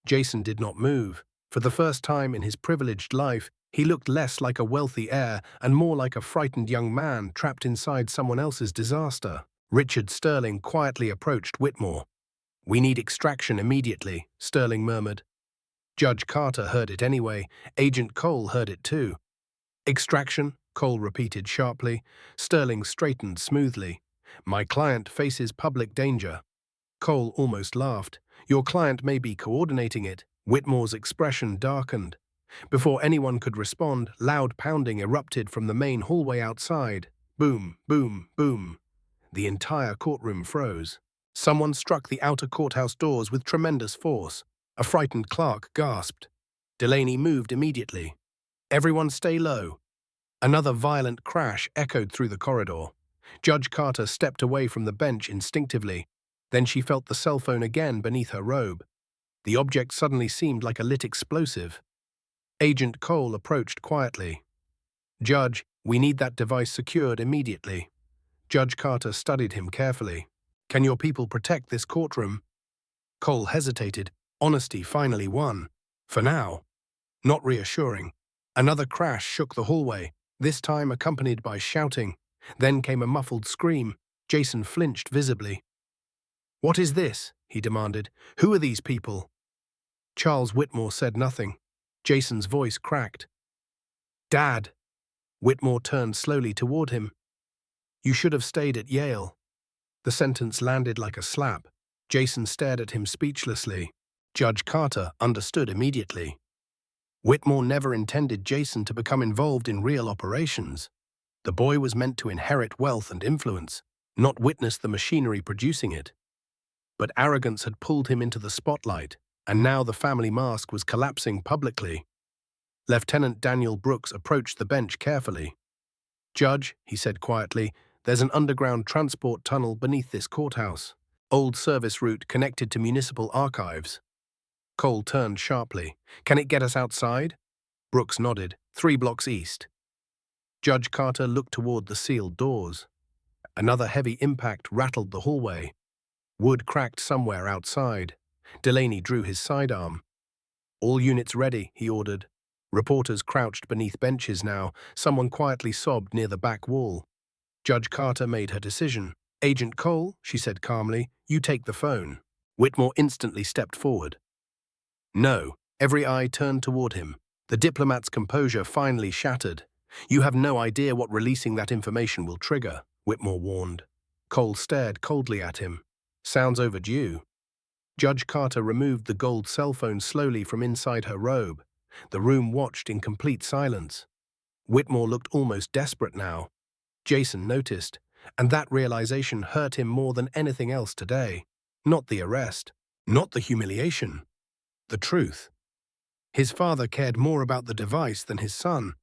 Jason did not move. For the first time in his privileged life, he looked less like a wealthy heir and more like a frightened young man trapped inside someone else's disaster. Richard Sterling quietly approached Whitmore. We need extraction immediately, Sterling murmured. Judge Carter heard it anyway. Agent Cole heard it too. Extraction, Cole repeated sharply. Sterling straightened smoothly. My client faces public danger. Cole almost laughed. Your client may be coordinating it. Whitmore's expression darkened. Before anyone could respond, loud pounding erupted from the main hallway outside. Boom, boom, boom. The entire courtroom froze. Someone struck the outer courthouse doors with tremendous force. A frightened clerk gasped. Delaney moved immediately. Everyone stay low. Another violent crash echoed through the corridor. Judge Carter stepped away from the bench instinctively. Then she felt the cell phone again beneath her robe. The object suddenly seemed like a lit explosive. Agent Cole approached quietly. Judge, we need that device secured immediately. Judge Carter studied him carefully. Can your people protect this courtroom? Cole hesitated. Honesty finally won. For now. Not reassuring. Another crash shook the hallway, this time accompanied by shouting. Then came a muffled scream. Jason flinched visibly. What is this? He demanded. Who are these people? Charles Whitmore said nothing. Jason's voice cracked. Dad. Whitmore turned slowly toward him. You should have stayed at Yale. The sentence landed like a slap. Jason stared at him speechlessly. Judge Carter understood immediately. Whitmore never intended Jason to become involved in real operations. The boy was meant to inherit wealth and influence, not witness the machinery producing it. But arrogance had pulled him into the spotlight, and now the family mask was collapsing publicly. Lieutenant Daniel Brooks approached the bench carefully. Judge, he said quietly, there's an underground transport tunnel beneath this courthouse. Old service route connected to municipal archives. Cole turned sharply. Can it get us outside? Brooks nodded. 3 blocks east. Judge Carter looked toward the sealed doors. Another heavy impact rattled the hallway. Wood cracked somewhere outside. Delaney drew his sidearm. All units ready, he ordered. Reporters crouched beneath benches now. Someone quietly sobbed near the back wall. Judge Carter made her decision. Agent Cole, she said calmly, you take the phone. Whitmore instantly stepped forward. No. Every eye turned toward him. The diplomat's composure finally shattered. You have no idea what releasing that information will trigger, Whitmore warned. Cole stared coldly at him. Sounds overdue. Judge Carter removed the gold cell phone slowly from inside her robe. The room watched in complete silence. Whitmore looked almost desperate now. Jason noticed, and that realization hurt him more than anything else today. Not the arrest, not the humiliation, the truth. His father cared more about the device than his son.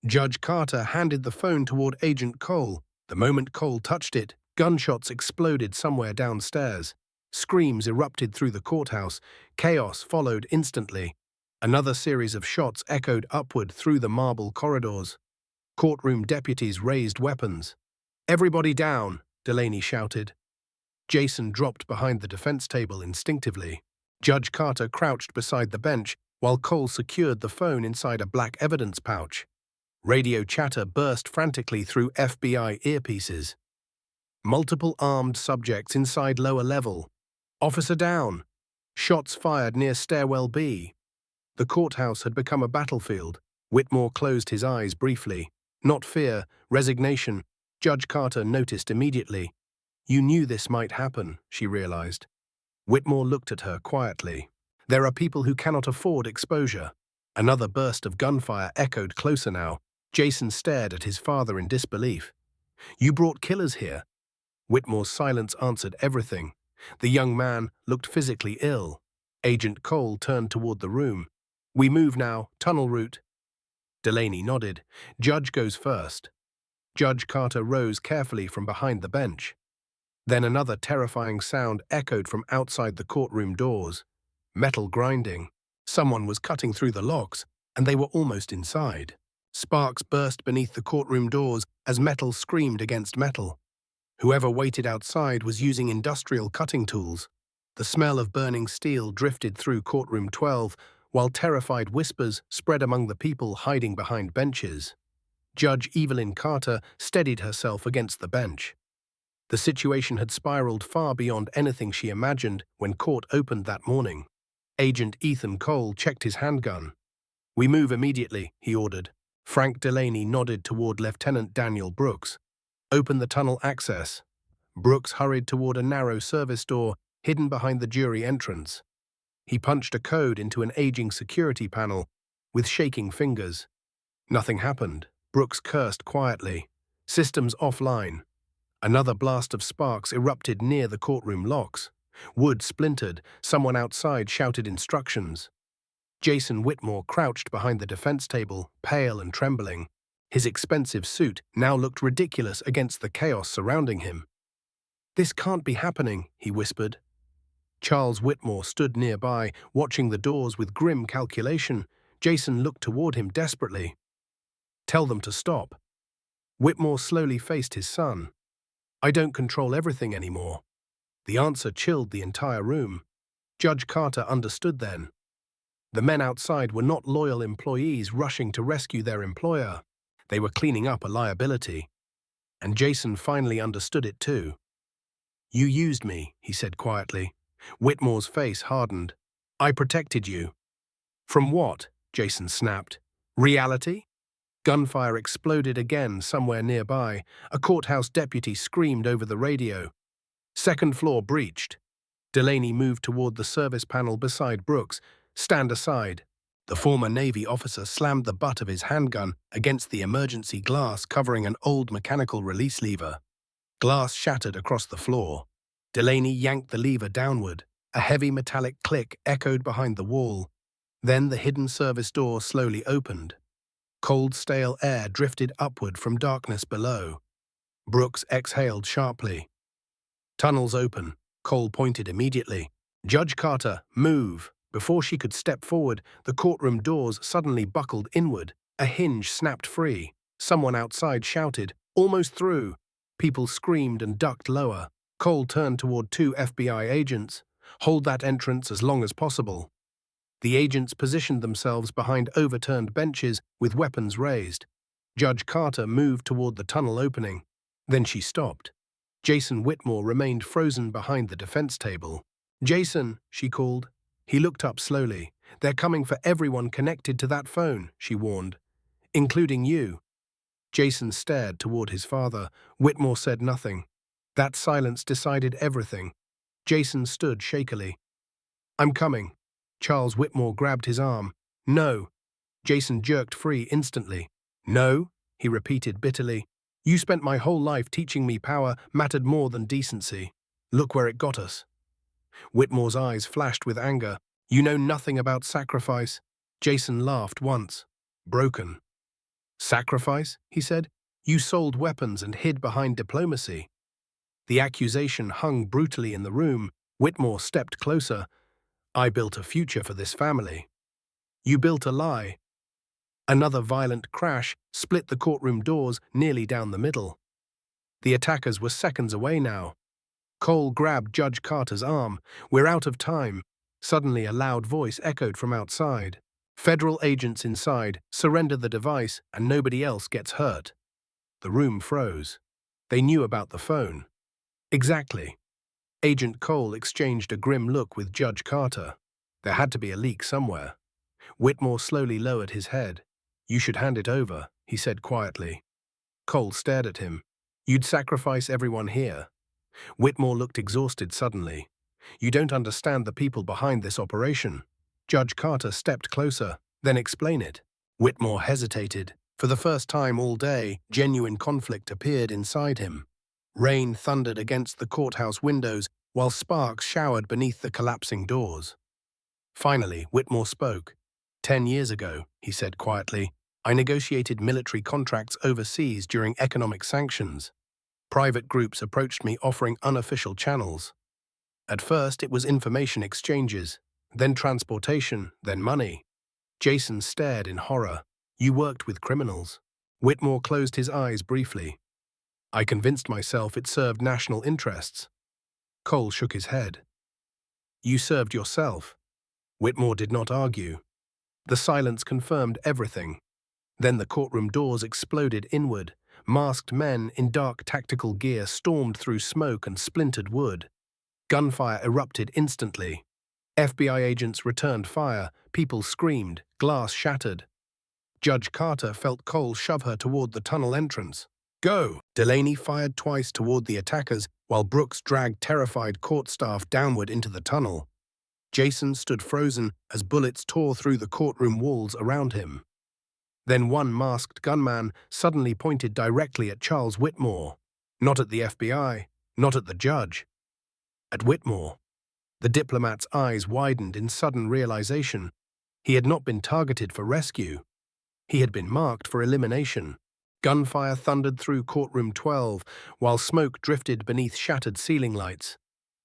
Judge Carter handed the phone toward Agent Cole. The moment Cole touched it, gunshots exploded somewhere downstairs. Screams erupted through the courthouse. Chaos followed instantly. Another series of shots echoed upward through the marble corridors. Courtroom deputies raised weapons. Everybody down, Delaney shouted. Jason dropped behind the defense table instinctively. Judge Carter crouched beside the bench while Cole secured the phone inside a black evidence pouch. Radio chatter burst frantically through FBI earpieces. Multiple armed subjects inside lower level. Officer down. Shots fired near stairwell B. The courthouse had become a battlefield. Whitmore closed his eyes briefly. Not fear, resignation. Judge Carter noticed immediately. You knew this might happen, she realized. Whitmore looked at her quietly. There are people who cannot afford exposure. Another burst of gunfire echoed closer now. Jason stared at his father in disbelief. You brought killers here. Whitmore's silence answered everything. The young man looked physically ill. Agent Cole turned toward the room. "We move now, tunnel route." Delaney nodded. "Judge goes first." Judge Carter rose carefully from behind the bench. Then another terrifying sound echoed from outside the courtroom doors. Metal grinding. Someone was cutting through the locks, and they were almost inside. Sparks burst beneath the courtroom doors as metal screamed against metal. Whoever waited outside was using industrial cutting tools. The smell of burning steel drifted through courtroom 12, while terrified whispers spread among the people hiding behind benches. Judge Evelyn Carter steadied herself against the bench. The situation had spiraled far beyond anything she imagined when court opened that morning. Agent Ethan Cole checked his handgun. "We move immediately," he ordered. Frank Delaney nodded toward Lieutenant Daniel Brooks. "Open the tunnel access." Brooks hurried toward a narrow service door hidden behind the jury entrance. He punched a code into an aging security panel with shaking fingers. Nothing happened. Brooks cursed quietly. "Systems offline." Another blast of sparks erupted near the courtroom locks. Wood splintered. Someone outside shouted instructions. Jason Whitmore crouched behind the defense table, pale and trembling. His expensive suit now looked ridiculous against the chaos surrounding him. "This can't be happening," he whispered. Charles Whitmore stood nearby, watching the doors with grim calculation. Jason looked toward him desperately. "Tell them to stop." Whitmore slowly faced his son. "I don't control everything anymore." The answer chilled the entire room. Judge Carter understood then. The men outside were not loyal employees rushing to rescue their employer. They were cleaning up a liability. And Jason finally understood it too. "You used me," he said quietly. Whitmore's face hardened. "I protected you." "From what?" Jason snapped. "Reality?" Gunfire exploded again somewhere nearby. A courthouse deputy screamed over the radio. "Second floor breached." Delaney moved toward the service panel beside Brooks. "Stand aside." The former Navy officer slammed the butt of his handgun against the emergency glass covering an old mechanical release lever. Glass shattered across the floor. Delaney yanked the lever downward. A heavy metallic click echoed behind the wall. Then the hidden service door slowly opened. Cold, stale air drifted upward from darkness below. Brooks exhaled sharply. "Tunnels open." Cole pointed immediately. "Judge Carter, move." Before she could step forward, the courtroom doors suddenly buckled inward. A hinge snapped free. Someone outside shouted, "Almost through." People screamed and ducked lower. Cole turned toward two FBI agents. "Hold that entrance as long as possible." The agents positioned themselves behind overturned benches with weapons raised. Judge Carter moved toward the tunnel opening. Then she stopped. Jason Whitmore remained frozen behind the defense table. "Jason," she called. He looked up slowly. "They're coming for everyone connected to that phone," she warned. "Including you." Jason stared toward his father. Whitmore said nothing. That silence decided everything. Jason stood shakily. "I'm coming." Charles Whitmore grabbed his arm. "No." Jason jerked free instantly. "No," he repeated bitterly. "You spent my whole life teaching me power mattered more than decency. Look where it got us." Whitmore's eyes flashed with anger. "You know nothing about sacrifice." Jason laughed once. Broken. "Sacrifice?" he said. "You sold weapons and hid behind diplomacy." The accusation hung brutally in the room. Whitmore stepped closer. "I built a future for this family." "You built a lie." Another violent crash split the courtroom doors nearly down the middle. The attackers were seconds away now. Cole grabbed Judge Carter's arm. "We're out of time." Suddenly a loud voice echoed from outside. "Federal agents inside, surrender the device and nobody else gets hurt." The room froze. They knew about the phone. Exactly. Agent Cole exchanged a grim look with Judge Carter. There had to be a leak somewhere. Whitmore slowly lowered his head. "You should hand it over," he said quietly. Cole stared at him. "You'd sacrifice everyone here." Whitmore looked exhausted suddenly. "You don't understand the people behind this operation." Judge Carter stepped closer. "Then explain it." Whitmore hesitated. For the first time all day, genuine conflict appeared inside him. Rain thundered against the courthouse windows while sparks showered beneath the collapsing doors. Finally, Whitmore spoke. 10 years ago, he said quietly, I negotiated military contracts overseas during economic sanctions. Private groups approached me offering unofficial channels. At first, it was information exchanges, then transportation, then money. Jason stared in horror. You worked with criminals. Whitmore closed his eyes briefly. I convinced myself it served national interests. Cole shook his head. You served yourself. Whitmore did not argue. The silence confirmed everything. Then the courtroom doors exploded inward. Masked men in dark tactical gear stormed through smoke and splintered wood. Gunfire erupted instantly. FBI agents returned fire. People screamed. Glass shattered. Judge Carter felt Cole shove her toward the tunnel entrance. Go! Delaney fired twice toward the attackers, while Brooks dragged terrified court staff downward into the tunnel. Jason stood frozen as bullets tore through the courtroom walls around him. Then one masked gunman suddenly pointed directly at Charles Whitmore. Not at the FBI, not at the judge. At Whitmore. The diplomat's eyes widened in sudden realization. He had not been targeted for rescue. He had been marked for elimination. Gunfire thundered through courtroom 12, while smoke drifted beneath shattered ceiling lights.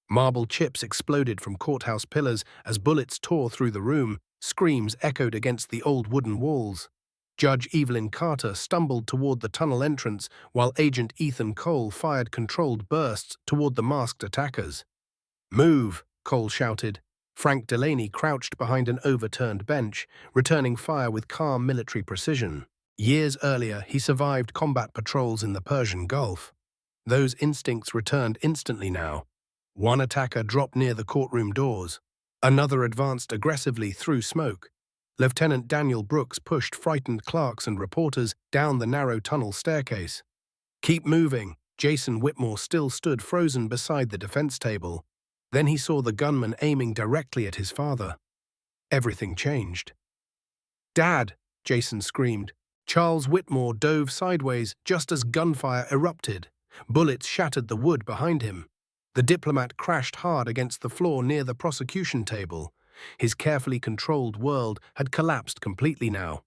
Marble chips exploded from courthouse pillars as bullets tore through the room. Screams echoed against the old wooden walls. Judge Evelyn Carter stumbled toward the tunnel entrance, while Agent Ethan Cole fired controlled bursts toward the masked attackers. Move, Cole shouted. Frank Delaney crouched behind an overturned bench, returning fire with calm military precision. Years earlier, he survived combat patrols in the Persian Gulf. Those instincts returned instantly now. One attacker dropped near the courtroom doors. Another advanced aggressively through smoke. Lieutenant Daniel Brooks pushed frightened clerks and reporters down the narrow tunnel staircase. Keep moving. Jason Whitmore still stood frozen beside the defense table. Then he saw the gunman aiming directly at his father. Everything changed. Dad! Jason screamed. Charles Whitmore dove sideways just as gunfire erupted. Bullets shattered the wood behind him. The diplomat crashed hard against the floor near the prosecution table. His carefully controlled world had collapsed completely now.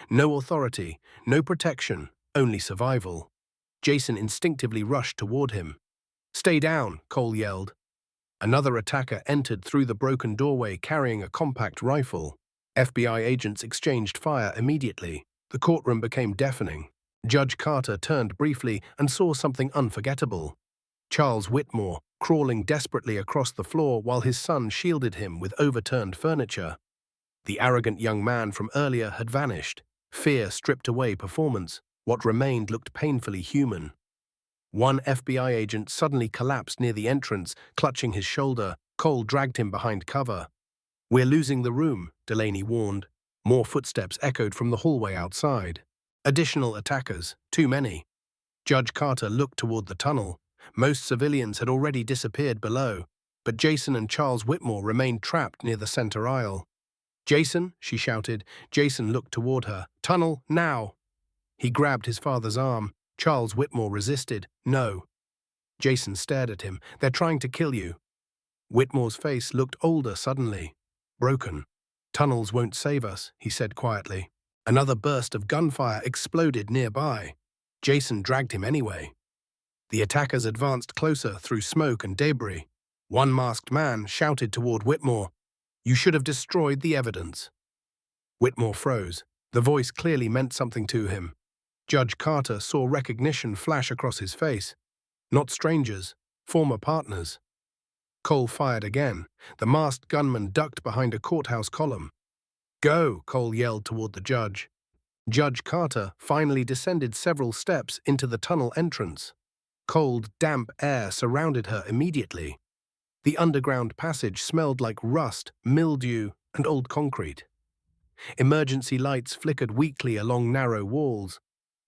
No authority, no protection, only survival. Jason instinctively rushed toward him. Stay down, Cole yelled. Another attacker entered through the broken doorway carrying a compact rifle. FBI agents exchanged fire immediately. The courtroom became deafening. Judge Carter turned briefly and saw something unforgettable. Charles Whitmore, crawling desperately across the floor while his son shielded him with overturned furniture. The arrogant young man from earlier had vanished. Fear stripped away performance. What remained looked painfully human. One FBI agent suddenly collapsed near the entrance, clutching his shoulder. Cole dragged him behind cover. We're losing the room, Delaney warned. More footsteps echoed from the hallway outside. Additional attackers, too many. Judge Carter looked toward the tunnel. Most civilians had already disappeared below, but Jason and Charles Whitmore remained trapped near the center aisle. Jason, she shouted. Jason looked toward her. Tunnel, now! He grabbed his father's arm. Charles Whitmore resisted. No. Jason stared at him. They're trying to kill you. Whitmore's face looked older suddenly. Broken. Tunnels won't save us, he said quietly. Another burst of gunfire exploded nearby. Jason dragged him anyway. The attackers advanced closer through smoke and debris. One masked man shouted toward Whitmore, You should have destroyed the evidence. Whitmore froze. The voice clearly meant something to him. Judge Carter saw recognition flash across his face. Not strangers, former partners. Cole fired again. The masked gunman ducked behind a courthouse column. Go, Cole yelled toward the judge. Judge Carter finally descended several steps into the tunnel entrance. Cold, damp air surrounded her immediately. The underground passage smelled like rust, mildew, and old concrete. Emergency lights flickered weakly along narrow walls.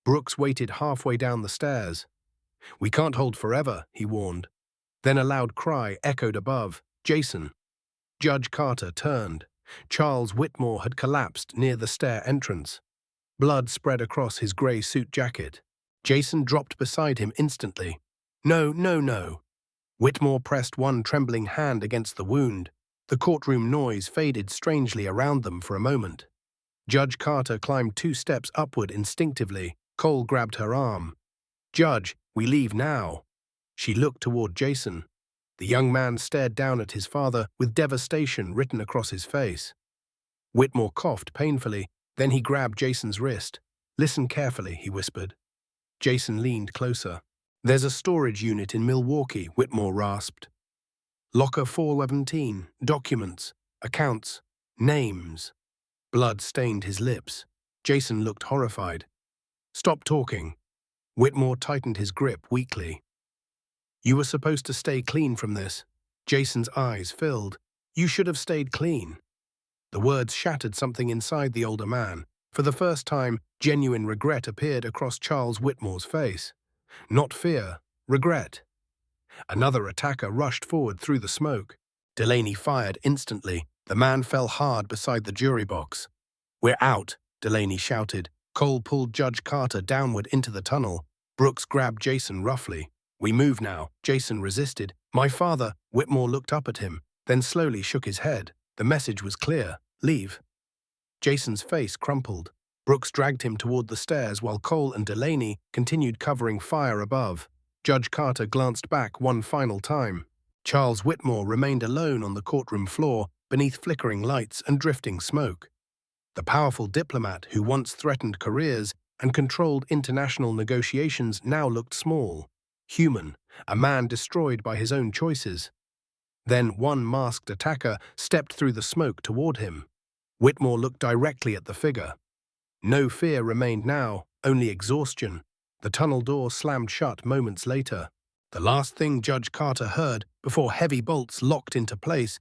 Brooks waited halfway down the stairs. We can't hold forever, he warned. Then a loud cry echoed above. Jason. Judge Carter turned. Charles Whitmore had collapsed near the stair entrance. Blood spread across his grey suit jacket. Jason dropped beside him instantly. No, no, no. Whitmore pressed one trembling hand against the wound. The courtroom noise faded strangely around them for a moment. Judge Carter climbed 2 steps upward instinctively. Cole grabbed her arm. "Judge, we leave now." She looked toward Jason. The young man stared down at his father with devastation written across his face. Whitmore coughed painfully, then he grabbed Jason's wrist. "Listen carefully," he whispered. Jason leaned closer. "There's a storage unit in Milwaukee," Whitmore rasped. "Locker 417, documents, accounts, names." Blood stained his lips. Jason looked horrified. "Stop talking." Whitmore tightened his grip weakly. "You were supposed to stay clean from this." Jason's eyes filled. "You should have stayed clean." The words shattered something inside the older man. For the first time, genuine regret appeared across Charles Whitmore's face. Not fear, regret. Another attacker rushed forward through the smoke. Delaney fired instantly. The man fell hard beside the jury box. "We're out," Delaney shouted. Cole pulled Judge Carter downward into the tunnel. Brooks grabbed Jason roughly. "We move now." Jason resisted. "My father." Whitmore looked up at him, then slowly shook his head. The message was clear. "Leave." Jason's face crumpled. Brooks dragged him toward the stairs while Cole and Delaney continued covering fire above. Judge Carter glanced back one final time. Charles Whitmore remained alone on the courtroom floor beneath flickering lights and drifting smoke. The powerful diplomat who once threatened careers and controlled international negotiations now looked small, human, a man destroyed by his own choices. Then one masked attacker stepped through the smoke toward him. Whitmore looked directly at the figure. No fear remained now, only exhaustion. The tunnel door slammed shut moments later. The last thing Judge Carter heard before heavy bolts locked into place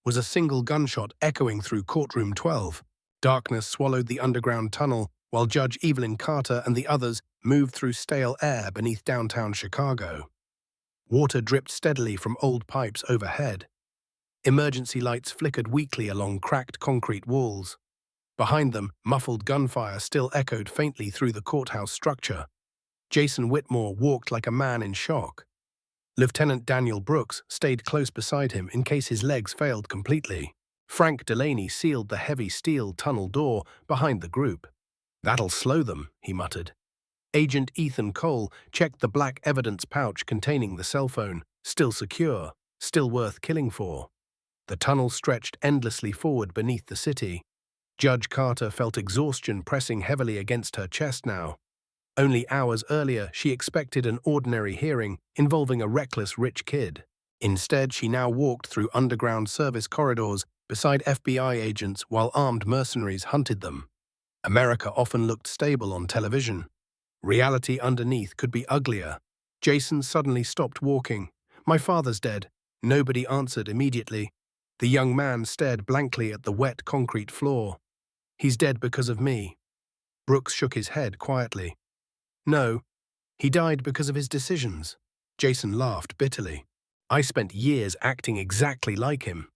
was a single gunshot echoing through courtroom 12. Darkness swallowed the underground tunnel while Judge Evelyn Carter and the others moved through stale air beneath downtown Chicago. Water dripped steadily from old pipes overhead. Emergency lights flickered weakly along cracked concrete walls. Behind them, muffled gunfire still echoed faintly through the courthouse structure. Jason Whitmore walked like a man in shock. Lieutenant Daniel Brooks stayed close beside him in case his legs failed completely. Frank Delaney sealed the heavy steel tunnel door behind the group. "That'll slow them," he muttered. Agent Ethan Cole checked the black evidence pouch containing the cell phone, still secure, still worth killing for. The tunnel stretched endlessly forward beneath the city. Judge Carter felt exhaustion pressing heavily against her chest now. Only hours earlier, she expected an ordinary hearing involving a reckless rich kid. Instead, she now walked through underground service corridors beside FBI agents while armed mercenaries hunted them. America often looked stable on television. Reality underneath could be uglier. Jason suddenly stopped walking. "My father's dead." Nobody answered immediately. The young man stared blankly at the wet concrete floor. "He's dead because of me." Brooks shook his head quietly. "No, he died because of his decisions." Jason laughed bitterly. "I spent years acting exactly like him."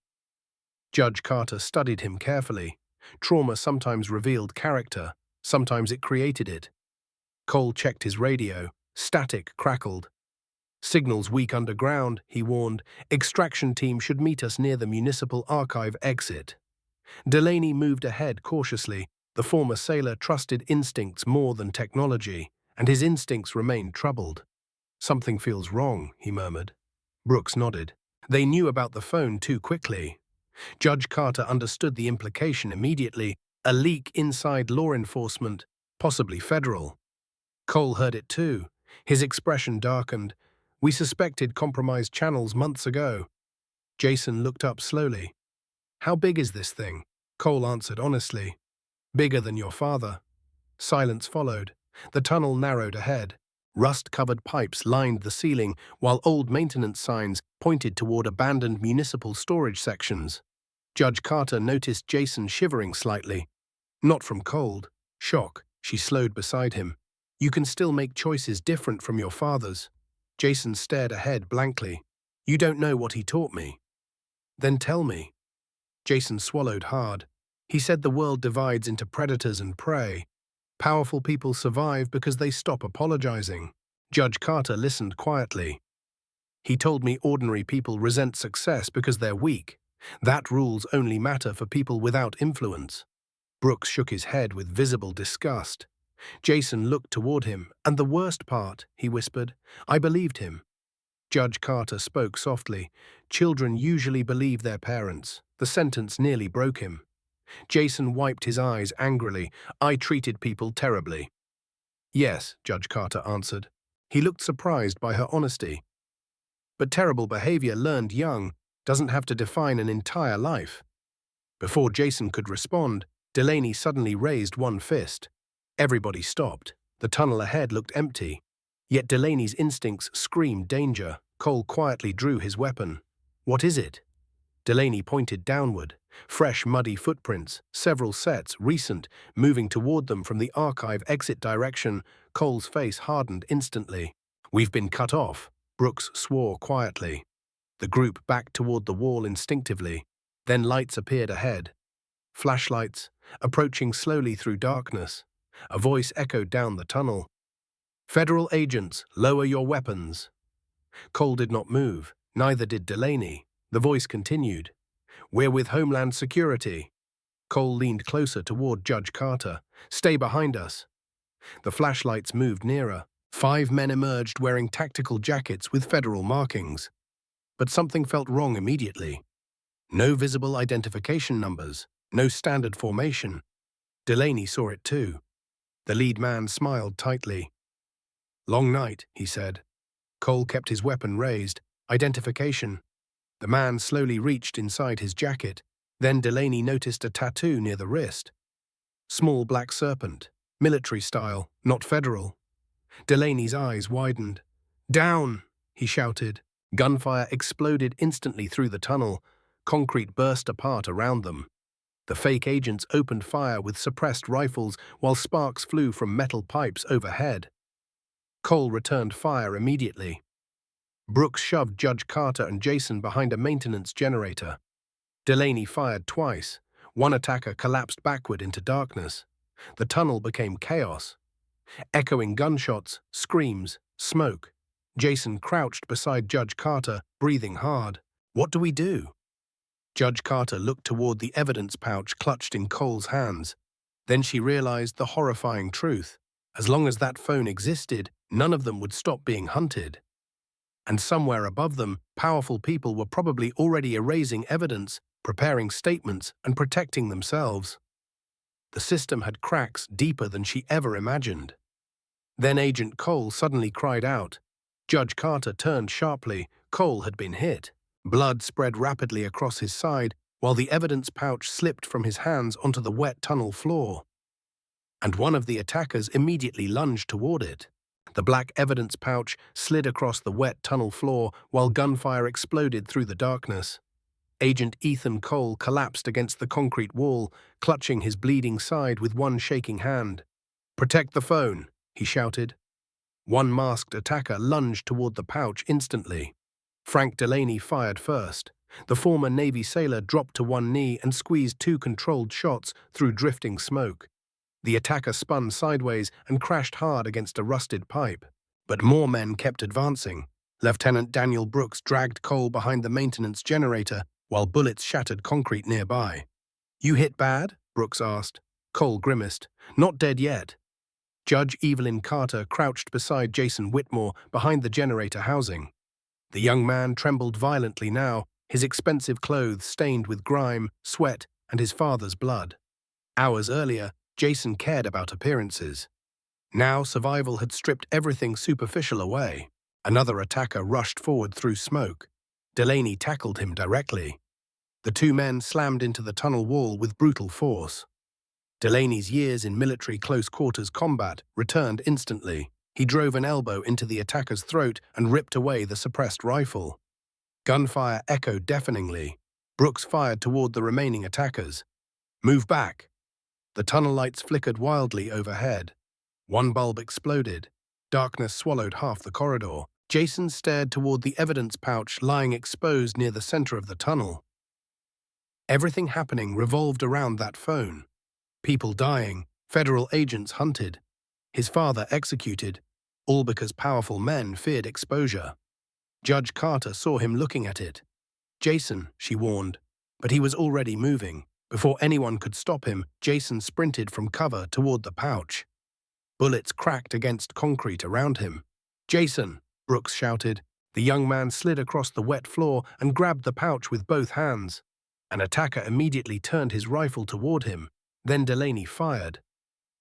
Judge Carter studied him carefully. Trauma sometimes revealed character, sometimes it created it. Cole checked his radio. Static crackled. "Signal's weak underground," he warned. "Extraction team should meet us near the municipal archive exit." Delaney moved ahead cautiously. The former sailor trusted instincts more than technology, and his instincts remained troubled. "Something feels wrong," he murmured. Brooks nodded. They knew about the phone too quickly. Judge Carter understood the implication immediately. A leak inside law enforcement, possibly federal. Cole heard it too. His expression darkened. "We suspected compromised channels months ago." Jason looked up slowly. "How big is this thing?" Cole answered honestly. "Bigger than your father." Silence followed. The tunnel narrowed ahead. Rust-covered pipes lined the ceiling, while old maintenance signs pointed toward abandoned municipal storage sections. Judge Carter noticed Jason shivering slightly. Not from cold, shock. She slowed beside him. "You can still make choices different from your father's." Jason stared ahead blankly. "You don't know what he taught me." "Then tell me." Jason swallowed hard. He said the world divides into predators and prey. Powerful people survive because they stop apologizing. Judge Carter listened quietly. He told me ordinary people resent success because they're weak. That rules only matter for people without influence. Brooks shook his head with visible disgust. Jason looked toward him, and the worst part, he whispered, I believed him. Judge Carter spoke softly. Children usually believe their parents. The sentence nearly broke him. Jason wiped his eyes angrily. I treated people terribly. Yes, Judge Carter answered. He looked surprised by her honesty. But terrible behavior learned young doesn't have to define an entire life. Before Jason could respond, Delaney suddenly raised one fist. Everybody stopped. The tunnel ahead looked empty. Yet Delaney's instincts screamed danger. Cole quietly drew his weapon. What is it? Delaney pointed downward. Fresh, muddy footprints, several sets, recent, moving toward them from the archive exit direction. Cole's face hardened instantly. We've been cut off, Brooks swore quietly. The group backed toward the wall instinctively. Then lights appeared ahead. Flashlights, approaching slowly through darkness. A voice echoed down the tunnel. Federal agents, lower your weapons. Cole did not move, neither did Delaney. The voice continued. We're with Homeland Security. Cole leaned closer toward Judge Carter. Stay behind us. The flashlights moved nearer. 5 men emerged wearing tactical jackets with federal markings. But something felt wrong immediately. No visible identification numbers, no standard formation. Delaney saw it too. The lead man smiled tightly. Long night, he said. Cole kept his weapon raised. Identification. The man slowly reached inside his jacket. Then Delaney noticed a tattoo near the wrist. Small black serpent. Military style, not federal. Delaney's eyes widened. Down, he shouted. Gunfire exploded instantly through the tunnel. Concrete burst apart around them. The fake agents opened fire with suppressed rifles while sparks flew from metal pipes overhead. Cole returned fire immediately. Brooks shoved Judge Carter and Jason behind a maintenance generator. Delaney fired twice. One attacker collapsed backward into darkness. The tunnel became chaos. Echoing gunshots, screams, smoke. Jason crouched beside Judge Carter, breathing hard. What do we do? Judge Carter looked toward the evidence pouch clutched in Cole's hands. Then she realized the horrifying truth. As long as that phone existed, none of them would stop being hunted. And somewhere above them, powerful people were probably already erasing evidence, preparing statements, and protecting themselves. The system had cracks deeper than she ever imagined. Then Agent Cole suddenly cried out. Judge Carter turned sharply. Cole had been hit. Blood spread rapidly across his side, while the evidence pouch slipped from his hands onto the wet tunnel floor. And one of the attackers immediately lunged toward it. The black evidence pouch slid across the wet tunnel floor while gunfire exploded through the darkness. Agent Ethan Cole collapsed against the concrete wall, clutching his bleeding side with one shaking hand. Protect the phone, he shouted. One masked attacker lunged toward the pouch instantly. Frank Delaney fired first. The former Navy sailor dropped to one knee and squeezed 2 controlled shots through drifting smoke. The attacker spun sideways and crashed hard against a rusted pipe. But more men kept advancing. Lieutenant Daniel Brooks dragged Cole behind the maintenance generator while bullets shattered concrete nearby. You hit bad? Brooks asked. Cole grimaced. Not dead yet. Judge Evelyn Carter crouched beside Jason Whitmore behind the generator housing. The young man trembled violently now, his expensive clothes stained with grime, sweat, and his father's blood. Hours earlier, Jason cared about appearances. Now survival had stripped everything superficial away. Another attacker rushed forward through smoke. Delaney tackled him directly. The 2 men slammed into the tunnel wall with brutal force. Delaney's years in military close-quarters combat returned instantly. He drove an elbow into the attacker's throat and ripped away the suppressed rifle. Gunfire echoed deafeningly. Brooks fired toward the remaining attackers. Move back. The tunnel lights flickered wildly overhead. One bulb exploded. Darkness swallowed half the corridor. Jason stared toward the evidence pouch lying exposed near the center of the tunnel. Everything happening revolved around that phone. People dying, federal agents hunted, his father executed, all because powerful men feared exposure. Judge Carter saw him looking at it. "Jason," she warned, but he was already moving. Before anyone could stop him, Jason sprinted from cover toward the pouch. Bullets cracked against concrete around him. "Jason!" Brooks shouted. The young man slid across the wet floor and grabbed the pouch with both hands. An attacker immediately turned his rifle toward him. Then Delaney fired.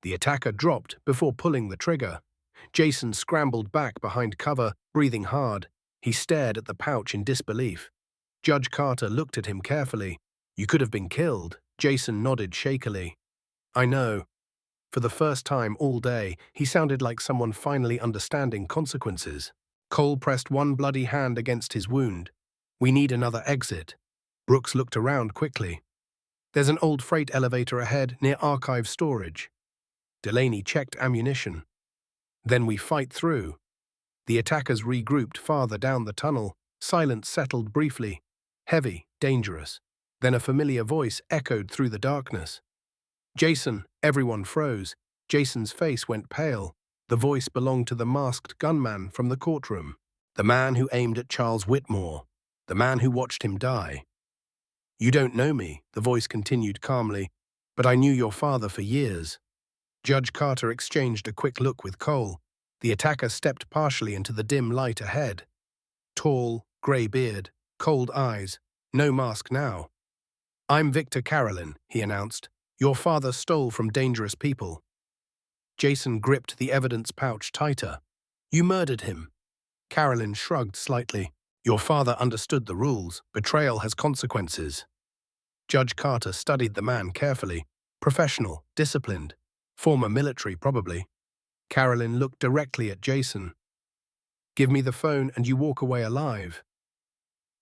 The attacker dropped before pulling the trigger. Jason scrambled back behind cover, breathing hard. He stared at the pouch in disbelief. Judge Carter looked at him carefully. "You could have been killed." Jason nodded shakily. "I know." For the first time all day, he sounded like someone finally understanding consequences. Cole pressed one bloody hand against his wound. "We need another exit." Brooks looked around quickly. "There's an old freight elevator ahead near archive storage." Delaney checked ammunition. "Then we fight through." The attackers regrouped farther down the tunnel. Silence settled briefly. Heavy, dangerous. Then a familiar voice echoed through the darkness. "Jason!" Everyone froze. Jason's face went pale. The voice belonged to the masked gunman from the courtroom. The man who aimed at Charles Whitmore. The man who watched him die. "You don't know me," the voice continued calmly, "but I knew your father for years." Judge Carter exchanged a quick look with Cole. The attacker stepped partially into the dim light ahead. Tall, grey beard, cold eyes, no mask now. "I'm Victor Carolyn," he announced. "Your father stole from dangerous people." Jason gripped the evidence pouch tighter. "You murdered him." Carolyn shrugged slightly. "Your father understood the rules. Betrayal has consequences." Judge Carter studied the man carefully. Professional, disciplined. Former military, probably. Carolyn looked directly at Jason. "Give me the phone and you walk away alive."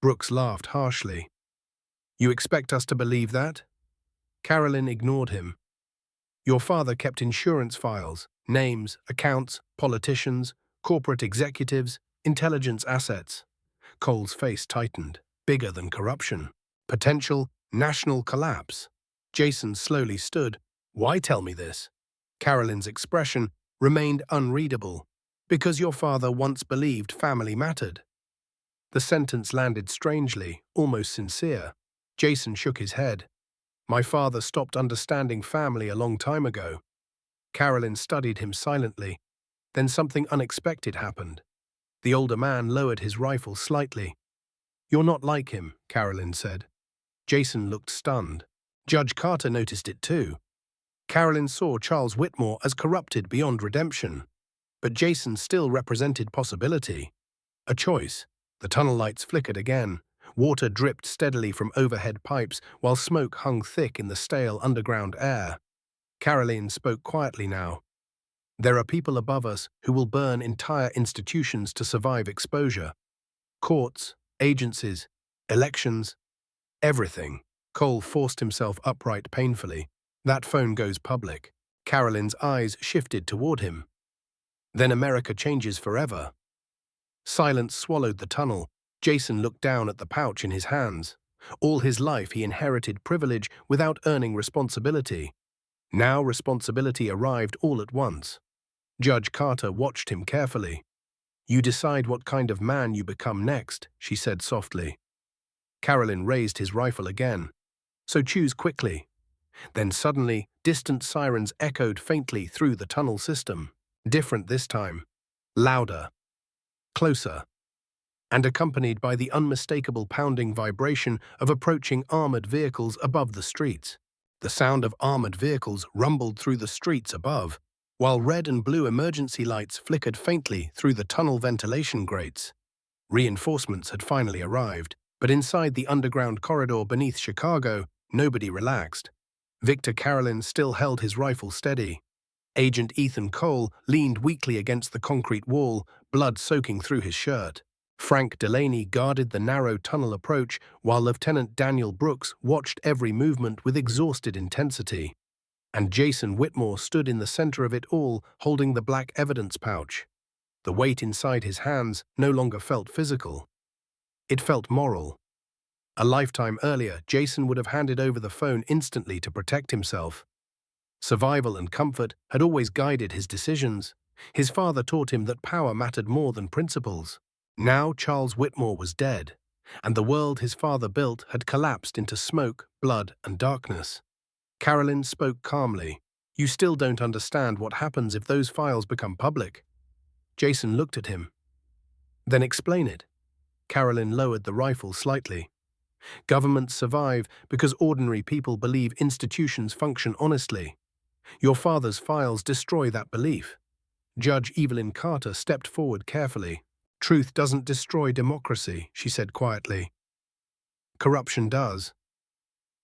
Brooks laughed harshly. "You expect us to believe that?" Carolyn ignored him. "Your father kept insurance files, names, accounts, politicians, corporate executives, intelligence assets." Cole's face tightened. Bigger than corruption. Potential national collapse. Jason slowly stood. "Why tell me this?" Carolyn's expression remained unreadable. "Because your father once believed family mattered." The sentence landed strangely, almost sincere. Jason shook his head. "My father stopped understanding family a long time ago." Carolyn studied him silently. Then something unexpected happened. The older man lowered his rifle slightly. "You're not like him," Carolyn said. Jason looked stunned. Judge Carter noticed it too. Carolyn saw Charles Whitmore as corrupted beyond redemption. But Jason still represented possibility. A choice. The tunnel lights flickered again. Water dripped steadily from overhead pipes while smoke hung thick in the stale underground air. Caroline spoke quietly now. "There are people above us who will burn entire institutions to survive exposure. Courts, agencies, elections, everything." Cole forced himself upright painfully. "That phone goes public." Carolyn's eyes shifted toward him. "Then America changes forever." Silence swallowed the tunnel. Jason looked down at the pouch in his hands. All his life he inherited privilege without earning responsibility. Now responsibility arrived all at once. Judge Carter watched him carefully. "You decide what kind of man you become next," she said softly. Carolyn raised his rifle again. "So choose quickly." Then suddenly, distant sirens echoed faintly through the tunnel system. Different this time. Louder. Closer. And accompanied by the unmistakable pounding vibration of approaching armored vehicles above the streets. The sound of armored vehicles rumbled through the streets above, while red and blue emergency lights flickered faintly through the tunnel ventilation grates. Reinforcements had finally arrived, but inside the underground corridor beneath Chicago, nobody relaxed. Victor Carolyn still held his rifle steady. Agent Ethan Cole leaned weakly against the concrete wall, blood soaking through his shirt. Frank Delaney guarded the narrow tunnel approach, while Lieutenant Daniel Brooks watched every movement with exhausted intensity. And Jason Whitmore stood in the center of it all, holding the black evidence pouch. The weight inside his hands no longer felt physical. It felt moral. A lifetime earlier, Jason would have handed over the phone instantly to protect himself. Survival and comfort had always guided his decisions. His father taught him that power mattered more than principles. Now Charles Whitmore was dead, and the world his father built had collapsed into smoke, blood, and darkness. Carolyn spoke calmly. "You still don't understand what happens if those files become public." Jason looked at him. "Then explain it." Carolyn lowered the rifle slightly. "Governments survive because ordinary people believe institutions function honestly. Your father's files destroy that belief." Judge Evelyn Carter stepped forward carefully. "Truth doesn't destroy democracy," she said quietly. "Corruption does."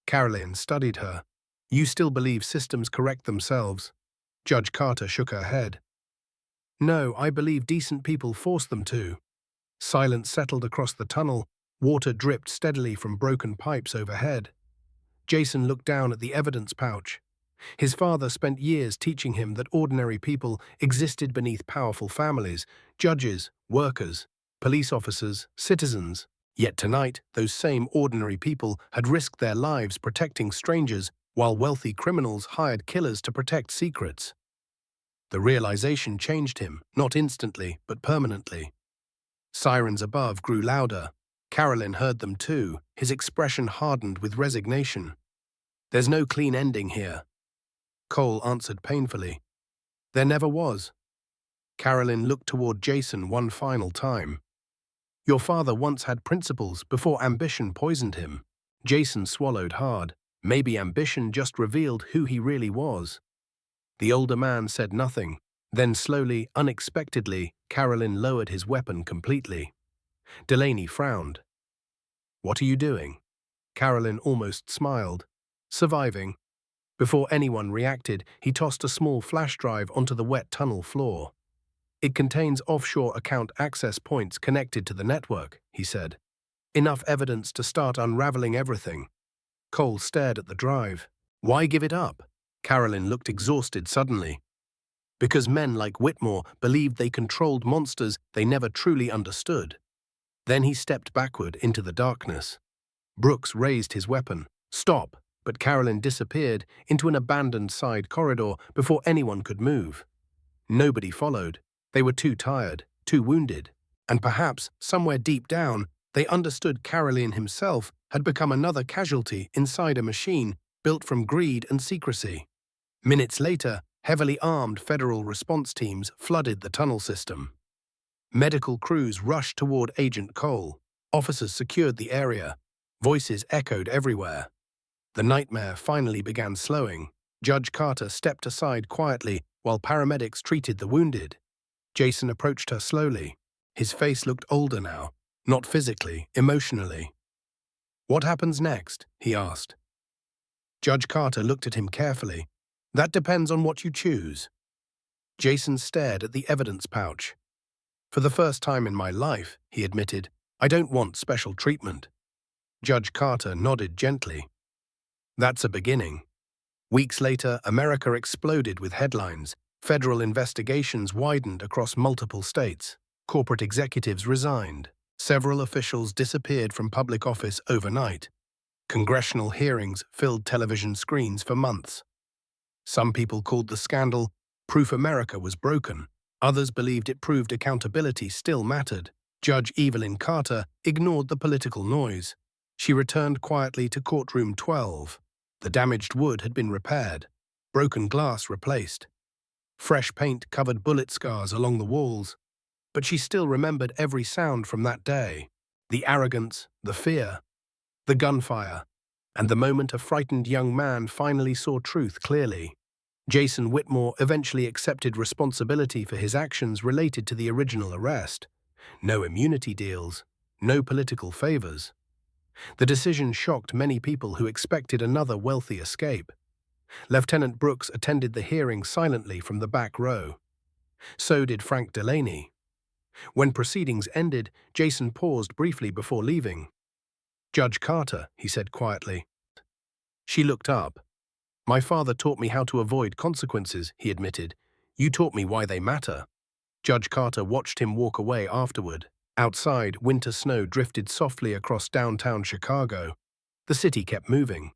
Carolyn studied her. "You still believe systems correct themselves?" Judge Carter shook her head. "No, I believe decent people force them to." Silence settled across the tunnel. Water dripped steadily from broken pipes overhead. Jason looked down at the evidence pouch. His father spent years teaching him that ordinary people existed beneath powerful families, judges, workers, police officers, citizens. Yet tonight, those same ordinary people had risked their lives protecting strangers, while wealthy criminals hired killers to protect secrets. The realization changed him, not instantly, but permanently. Sirens above grew louder. Carolyn heard them too, his expression hardened with resignation. "There's no clean ending here." Cole answered painfully. "There never was." Carolyn looked toward Jason one final time. "Your father once had principles before ambition poisoned him." Jason swallowed hard. Maybe ambition just revealed who he really was. The older man said nothing. Then slowly, unexpectedly, Carolyn lowered his weapon completely. Delaney frowned. "What are you doing?" Carolyn almost smiled. "Surviving." Before anyone reacted, he tossed a small flash drive onto the wet tunnel floor. "It contains offshore account access points connected to the network," he said. "Enough evidence to start unraveling everything." Cole stared at the drive. "Why give it up?" Carolyn looked exhausted suddenly. "Because men like Whitmore believed they controlled monsters they never truly understood." Then he stepped backward into the darkness. Brooks raised his weapon. "Stop!" But Carolyn disappeared into an abandoned side corridor before anyone could move. Nobody followed. They were too tired, too wounded. And perhaps, somewhere deep down, they understood Carolyn himself had become another casualty inside a machine built from greed and secrecy. Minutes later, heavily armed federal response teams flooded the tunnel system. Medical crews rushed toward Agent Cole. Officers secured the area. Voices echoed everywhere. The nightmare finally began slowing. Judge Carter stepped aside quietly while paramedics treated the wounded. Jason approached her slowly. His face looked older now, not physically, emotionally. "What happens next?" he asked. Judge Carter looked at him carefully. "That depends on what you choose." Jason stared at the evidence pouch. "For the first time in my life," he admitted, "I don't want special treatment." Judge Carter nodded gently. "That's a beginning." Weeks later, America exploded with headlines. Federal investigations widened across multiple states. Corporate executives resigned. Several officials disappeared from public office overnight. Congressional hearings filled television screens for months. Some people called the scandal proof America was broken. Others believed it proved accountability still mattered. Judge Evelyn Carter ignored the political noise. She returned quietly to courtroom 12. The damaged wood had been repaired, broken glass replaced. Fresh paint covered bullet scars along the walls, but she still remembered every sound from that day. The arrogance, the fear, the gunfire, and the moment a frightened young man finally saw truth clearly. Jason Whitmore eventually accepted responsibility for his actions related to the original arrest. No immunity deals, no political favors. The decision shocked many people who expected another wealthy escape. Lieutenant Brooks attended the hearing silently from the back row. So did Frank Delaney. When proceedings ended, Jason paused briefly before leaving. "Judge Carter," he said quietly. She looked up. "My father taught me how to avoid consequences," he admitted. "You taught me why they matter." Judge Carter watched him walk away afterward. Outside, winter snow drifted softly across downtown Chicago. The city kept moving.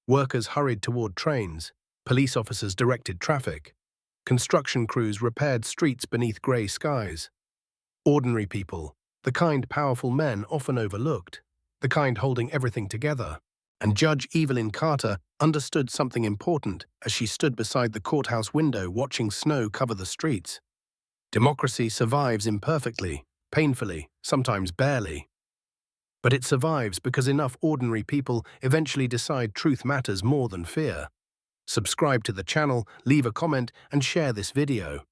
Workers hurried toward trains. Police officers directed traffic. Construction crews repaired streets beneath gray skies. Ordinary people, the kind powerful men often overlooked, the kind holding everything together. And Judge Evelyn Carter understood something important as she stood beside the courthouse window watching snow cover the streets. Democracy survives imperfectly, painfully, sometimes barely. But it survives because enough ordinary people eventually decide truth matters more than fear. Subscribe to the channel, leave a comment, and share this video.